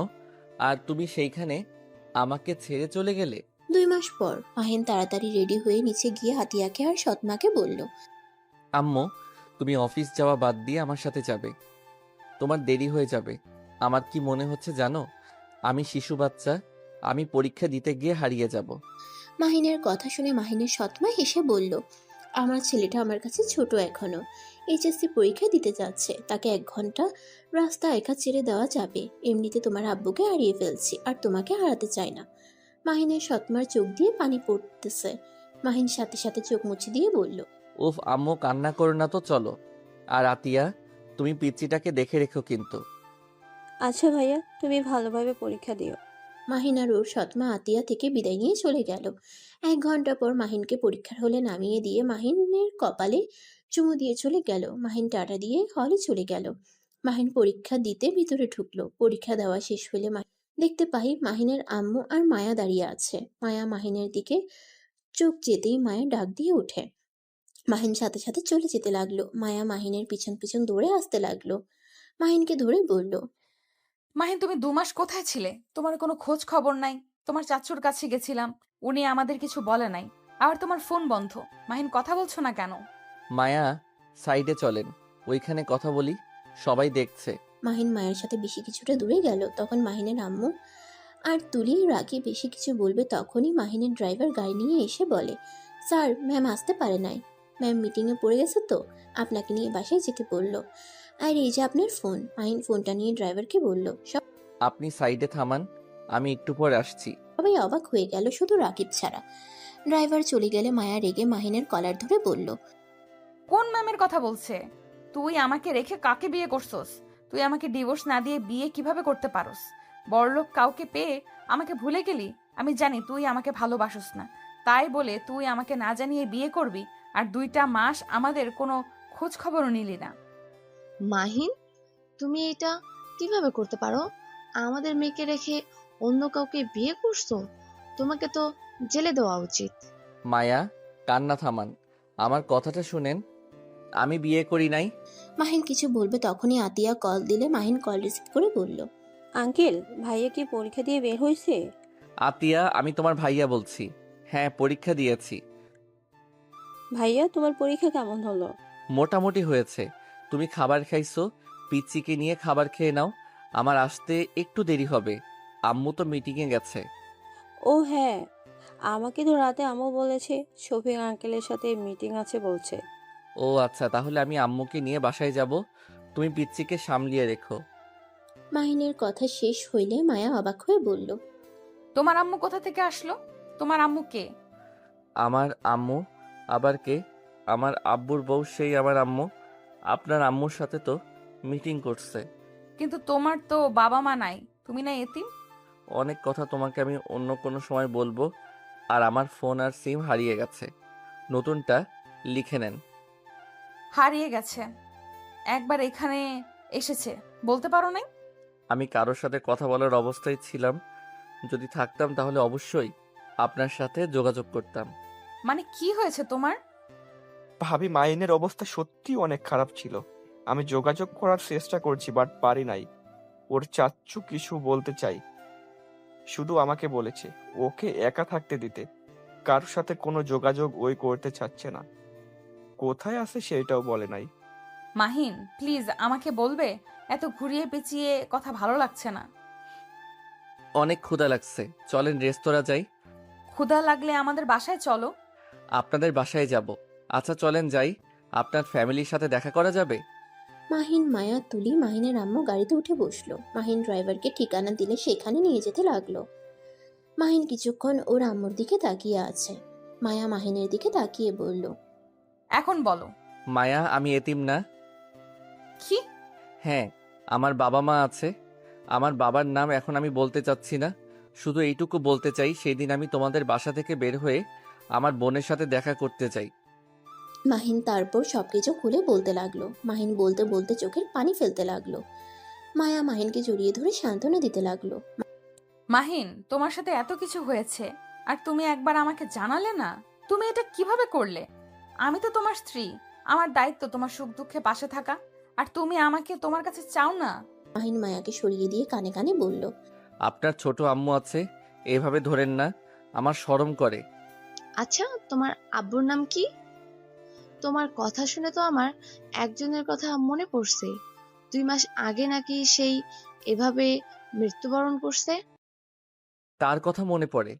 আর তুমি সেইখানে আমাকে ছেড়ে চলে গেলে। 2 মাস পর মাহিন তাড়াতাড়ি রেডি হয়ে নিচে গিয়ে হাতিয়াকে আর সৎমাকে বলল, আম্মু, তুমি অফিস যাওয়া বাদ দিয়ে আমার সাথে যাবে। তোমার দেরি হয়ে যাবে। আমার কি মনে হচ্ছে জানো? আমি শিশু বাচ্চা। আমি পরীক্ষা দিতে গিয়ে হারিয়ে যাব। মাহিনের কথা শুনে মাহিনের সৎমা হেসে বলল, আমার ছেলেটা আমার কাছে ছোট এখনো। এইচএসসি পরীক্ষা দিতে যাচ্ছে, তাকে 1 ঘন্টা রাস্তা একা ছেড়ে দেওয়া যাবে? এমনিতে তোমার আব্বুকে হারিয়ে ফেলছি আর তোমাকে হারাতে চাই না। মাহিনের সৎমার চোখ দিয়ে পানি পড়তেছে। মাহিন সাথে সাথে চোখ মুছে দিয়ে বলল, উফ আম্মু, কান্না করো না তো, চলো। আর আতিয়া, তুমি পিচ্চিটাকে দেখে রেখো কিন্তু। আচ্ছা ভাইয়া, তুমি ভালোভাবে পরীক্ষা দিও। মাহিন আর ওর সৎমা আতিয়া থেকে বিদায় নিয়ে চলে গেল। 1 ঘন্টা পর মাহিনকে পরীক্ষার হলে নামিয়ে দিয়ে মাহিনের কপালে চুমু দিয়ে চলে গেল। মাহিন টাটা দিয়ে হলে চলে গেল। মাহিন পরীক্ষা দিতে ভিতরে ঢুকলো। পরীক্ষা দেওয়া শেষ হলে দেখতে পাই মাহিনের আম্মু আর মায়া দাঁড়িয়ে আছে। মায়া মাহিনের দিকে চোখ যেতেই মায়া ডাক দিয়ে ওঠে। মাহিন সাথে সাথে চলে যেতে লাগলো। মায়া মাহিনের পিছন পিছন দৌড়ে আসতে লাগলো। মাহিনকে ধরে বলল, মাহিন, তুমি 2 মাস কোথায় ছিলে? তোমার কোনো খোঁজ খবর নাই। তোমার চাচুর কাছে গেছিলাম, উনি আমাদের কিছু বলে নাই। আবার তোমার ফোন বন্ধ। মাহিন, কথা বলছো না কেন? মায়া, সাইডে চলেন, ওইখানে কথা বলি, সবাই দেখছে। মাহিন মায়ের সাথে বেশি কিছুটা দূরে গেল। তখন মাহিনের আম্মু আর তুলি রাগে বেশি কিছু বলবে তখনই মাহিনের ড্রাইভার গাড়ি নিয়ে এসে বলে, স্যার, ম্যাম আসতে পারে নাই। ম্যাম মিটিংয়ে পড়ে গেছে তো আপনাকে নিয়ে বাসায় যেতে বললো। আর এই যে আপনার ফোন। মাহিন ফোনটা নিয়ে ড্রাইভারকে বলল। আপনি সাইডে থামান, আমি একটু পরে আসছি। সবাই অবাক হয়ে গেল, শুধু রাকিব ছাড়া। ড্রাইভার চলে গেলে মায়া রেগে মাহিনের কলার ধরে বলল, কোন ম্যামের কথা বলছে? তুই আমাকে রেখে কাকে বিয়ে করছস? তুই আমাকে ডিভোর্স না দিয়ে বিয়ে কিভাবে করতে পারস? বড়লোক কাউকে পেয়ে আমাকে ভুলে গেলি? আমি জানি তুই আমাকে ভালোবাসস না, তাই বলে তুই আমাকে না জানিয়ে বিয়ে করবি, আর 2টা মাস আমাদের কোনো খোঁজ খবরও নিলি না। মাহিন, তুমি এটা কিভাবে করতে পারো? আমাদের মেয়েকে রেখে অন্য কাউকে বিয়ে করছো? তোমাকে তো জেলে দেওয়া উচিত। মায়া, কান্না থামান, আমার কথাটা শুনেন। আমি বিয়ে করি নাই। মাহিন কিছু বলবে তখনই আতিয়া কল দিলে মাহিন কল রিসিভ করে বলল, আঙ্কেল, ভাইয়া কি পরীক্ষা দিয়ে বের হয়েছে? আতিয়া, আমি তোমার ভাইয়া বলছি। হ্যাঁ, পরীক্ষা দিয়েছি। ভাইয়া, তোমার পরীক্ষা কেমন হলো? মোটামুটি হয়েছে। তুমি খাবার খাইছো, পিচ্চিকে নিয়ে খাবার খেয়ে নাও। আমার আসতে একটু দেরি হবে, আম্মু তো মিটিংয়ে গেছে। ও হ্যাঁ, আমাকে তো রাতে আম্মু বলেছে শফিক আঙ্কেলের সাথে মিটিং আছে বলছে। ও আচ্ছা, তাহলে আমি আম্মুকে নিয়ে বাসায় যাব। তুমি পিচ্চিকে সামলিয়ে রেখো। মাহিনের কথা শেষ হইলে মায়া অবাক হয়ে বলল, তোমার আম্মু কোথা থেকে আসলো? তোমার আম্মু কে? আমার আম্মু আবার কে? আমার আব্বুর বউ, সেই আমার আম্মু। আপনার আম্মুর সাথে তো মিটিং করছে। কিন্তু তোমার তো বাবা মা নাই, তুমি না এতিম? অনেক কথা তোমাকে আমি অন্য কোনো সময় বলবো। আর আমার ফোন আর সিম হারিয়ে গেছে, নতুনটা লিখে নেন। হারিয়ে গেছে? একবার এখানে এসেছে, বলতে পারো নাই? আমি কারোর সাথে কথা বলার অবস্থায় ছিলাম। যদি থাকতাম তাহলে অবশ্যই আপনার সাথে যোগাযোগ করতাম। মানে কি হয়েছে তোমার? ভাবি, মাইনের অবস্থা সত্যি অনেক খারাপ ছিল। আমি যোগাযোগ করার চেষ্টা করছি, বাট পারি নাই। ওর চাচ্চু কিছু বলতে চাই, শুধু আমাকে বলেছে ওকে একা থাকতে দিতে, কারোর সাথে কোনো যোগাযোগ ওই করতে চাচ্ছে না। কোথায় আছে সেটাও বলে নাই। মাহিন, প্লিজ আমাকে বলবে এত ঘুরিয়ে পেঁচিয়ে কথা ভালো লাগছে না। অনেক ক্ষুধা লাগছে, চলেন রেস্তোরাঁ যাই। ক্ষুধা লাগলে আমাদের বাসায় চলো। আপনাদের বাসায় যাব। আচ্ছা চলেন যাই। আপনার ফ্যামিলির সাথে দেখা করা যাবে? মাহিন, মায়া, তুলি, মাহিনের আম্মু গাড়িতে উঠে বসলো। মাহিন ড্রাইভারকে ঠিকানা দিলে সেখানে নিয়ে যেতে লাগলো। মাহিন কিছুক্ষণ ওর আম্মুর দিকে তাকিয়ে আছে। মায়া মাহিনের দিকে তাকিয়ে বলল, এখন বলো। মায়া, আমি এতিম না? কি? হ্যাঁ, আমার বাবা মা আছে। আমার বাবার নাম এখন আমি বলতে চাচ্ছি না, শুধু এইটুকু বলতে চাই, সেই দিন আমি তোমাদের বাসা থেকে বের হয়ে আমার বোনের সাথে দেখা করতে চাই। মাহিন তারপর সবকিছু খুলে বলতে লাগলো। মাহিন বলতে বলতে চোখের পানি ফেলতে লাগলো। মায়া মাহিনকে জড়িয়ে ধরে সান্ত্বনা দিতে লাগলো। মাহিন, তোমার সাথে এত কিছু হয়েছে আর তুমি একবার আমাকে জানালে না? তুমি এটা কিভাবে করলে? আমি তো তোমার স্ত্রী, আমার দায়িত্ব তোমার সুখ দুঃখে পাশে থাকা, আর তুমি আমাকে তোমার কাছে চাও না। মাহিন মায়াকে সরিয়ে দিয়ে কানে কানে বলল, আপনার ছোট আম্মু আছে, এভাবে ধরেন না, আমার শরম করে। আচ্ছা, তোমার আব্বুর নাম কি? তোমার কথা শুনে তো আমার একজনের কথা মনে পড়ছে। 2 মাস আগে নাকি সেই এভাবে মৃত্যুবরণ করছে। তার কথা মনে পড়ে?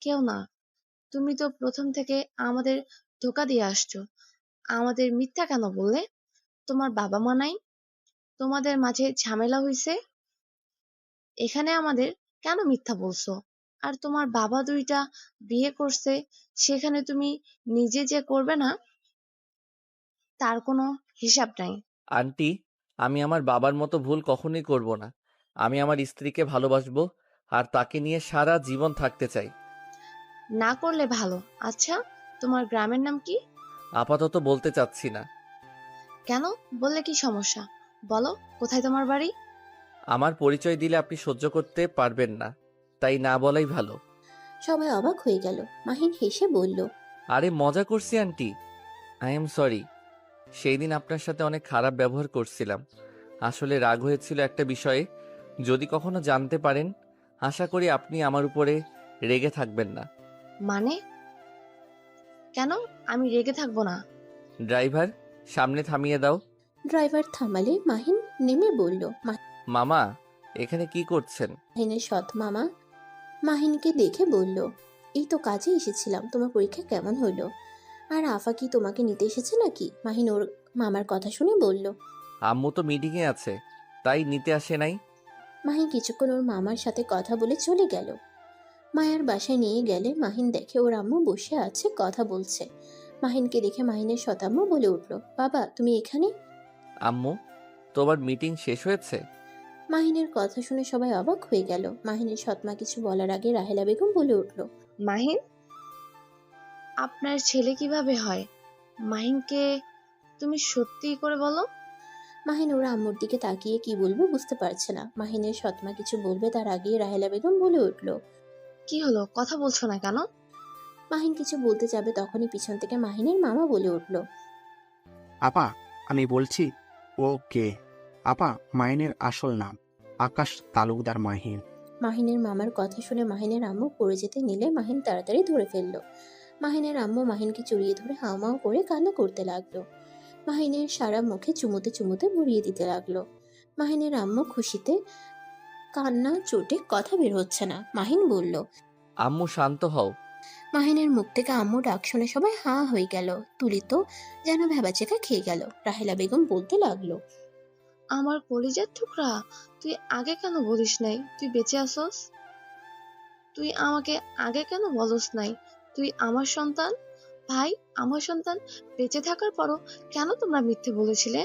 কেউ না, তুমি তো প্রথম থেকে আমাদের ধোকা দিয়ে আসছো। আমাদের মিথ্যা কেন বললে? তোমার বাবা মা নাই, তোমাদের মাঝে ঝামেলা হইছে, এখানে আমাদের কেন মিথ্যা বলছো? আর তোমার বাবা 2টা বিয়ে করছে, সেখানে তুমি নিজে যে করবে না তার কোনো হিসাব নাই। আন্টি, আমি আমার বাবার মতো ভুল কখনোই করব না। আমি আমার স্ত্রীকে ভালোবাসবো আর তাকে নিয়ে সারা জীবন থাকতে চাই। না করলে ভালো। আচ্ছা, তোমার গ্রামের নাম কি? আপাতত বলতে চাচ্ছি না। কেন? বললে কি সমস্যা? বলো, কোথায় তোমার বাড়ি? আমার পরিচয় দিলে আপনি সহ্য করতে পারবেন না, তাই না বলাই ভালো। সবাই অবাক হয়ে গেল। মাহিন হেসে বলল, আরে মজা করছি আন্টি, আই এম সরি। সেই দিন আপনার সাথে অনেক খারাপ ব্যবহার করছিলাম। আসলে রাগ হয়েছিল একটা বিষয়ে, যদি কখনো জানতে পারেন, আশা করি আপনি আমার উপরে রেগে থাকবেন না। মানে? কেন আমি রেগে থাকবো না? ড্রাইভার, সামনে থামিয়ে দাও। ড্রাইভার থামালে মাহিন নেমে বলল। মামা, এখানে কি করছেন? মাহিনের সৎ মামা মাহিনকে দেখে বলল, এই তো কাজে এসেছিলাম, তোমার পরীক্ষা কেমন হলো? আর আফা কি তোমাকে নিতে এসেছে নাকি? মাহিন ওর মামার কথা শুনে বলল। আম্মু তো মিটিংয়ে আছে, তাই নিতে আসে নাই। মাহিন কিছুক্ষণ ওর মামার সাথে কথা বলে চলে গেল। মায়ার বাসায় নিয়ে গেলে মাহিন দেখে ওর আম্মু বসে আছে, কথা বলছে। মাহিনকে দেখে মাহিনের শতাম্মু বলে উঠল, বাবা তুমি এখানে? আম্মু, তোমার মিটিং শেষ হয়েছে? মাহিনের কথা শুনে সবাই অবাক হয়ে গেল। মাহিনের সৎমা কিছু বলার আগে রাহেলা বেগম বলে উঠল, মাহিন, আপনার ছেলে কিভাবে হয়? মাহিনকে তুমি সত্যি করে বলো। মাহিন ওর আম্মুর দিকে তাকিয়ে কি বলবে বুঝতে পারছে না। মাহিনের সৎমা কিছু বলবে তার আগে রাহেলা বেগম বলে উঠল, কি হলো, কথা বলছো না কেন? মাহিন কিছু বলতে যাবে তখনই পিছন থেকে মাহিনের মামা বলে উঠল, আপা, আমি বলছি ও কে। আপা, মাইনের আসল নাম আকাশ তালুকদার মাহিন। মাহিনের মামার কথা শুনে মাহিনের আম্মু পড়ে যেতে নিলে মাহিন তাড়াতাড়ি ধরে ফেলল। মাহিনের আম্মু মাহিনকে জড়িয়ে ধরে হাউমাউ করে কান্না করতে লাগলো। মাহিনের সারা মুখে চুমুতে চুমুতে ভরিয়ে দিতে লাগলো। মাহিনের আম্মু খুশিতে কান্না চোটে কথা বের হচ্ছে না। মাহিন বলল, আম্মু শান্ত হও। মাহিনের মুখ থেকে আম্মু ডাক শুনে সবাই হাঁ হয়ে গেল। তুলি তো যেন ভেবাচেকা খেয়ে গেল। রাহেলা বেগম বলতে লাগলো, আমার কলিজার টুকরা, তুই আগে কেন বলিস নাই তুই বেঁচে আসস? তুই আমাকে আগে কেন বলস নাই তুই আমার সন্তান? ভাই, আমার সন্তান বেঁচে থাকার পরও কেন তোমরা মিথ্যে বলেছিলে?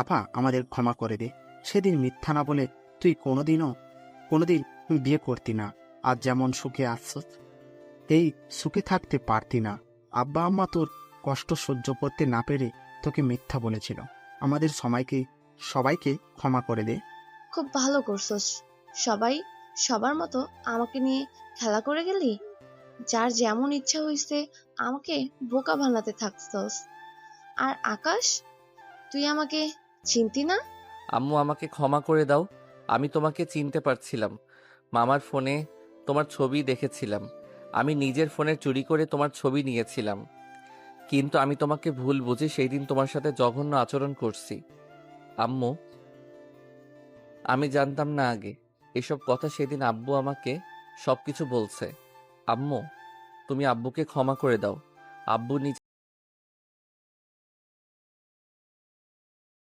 আপা, আমাদের ক্ষমা করে দে। সেদিন মিথ্যা না বলে তুই কোনোদিন বিয়ে করতি না। আজ যেমন সুখে আসছস, এই সুখে থাকতে পারতি না। আব্বা আম্মা তোর কষ্ট সহ্য করতে না পেরে তোকে মিথ্যা বলেছিল। আমাদের সবাইকে ক্ষমা করে দে। খুব ভালো করছস। সবাই সবার মতো আমাকে নিয়ে খেলা করে গেলি। যার যেমন ইচ্ছা হইছে আমাকে বোকা বানাতে থাকছস। আর আকাশ, তুই আমাকে চিনতি না? আম্মু, আমাকে ক্ষমা করে দাও। আমি তোমাকে চিনতে পারছিলাম। মামার ফোনে তোমার ছবি দেখেছিলাম। আমি নিজের ফোনে চুরি করে তোমার ছবি নিয়েছিলাম, কিন্তু আমি তোমাকে ভুল বুঝে সেই দিন তোমার সাথে জঘন্য আচরণ করছি। আম্মু, আমি জানতাম না আগে। এসব কথা সেদিন আব্বু আমাকে সবকিছু বলছে। আম্মু, তুমি আব্বুকে ক্ষমা করে দাও। আব্বু নিজে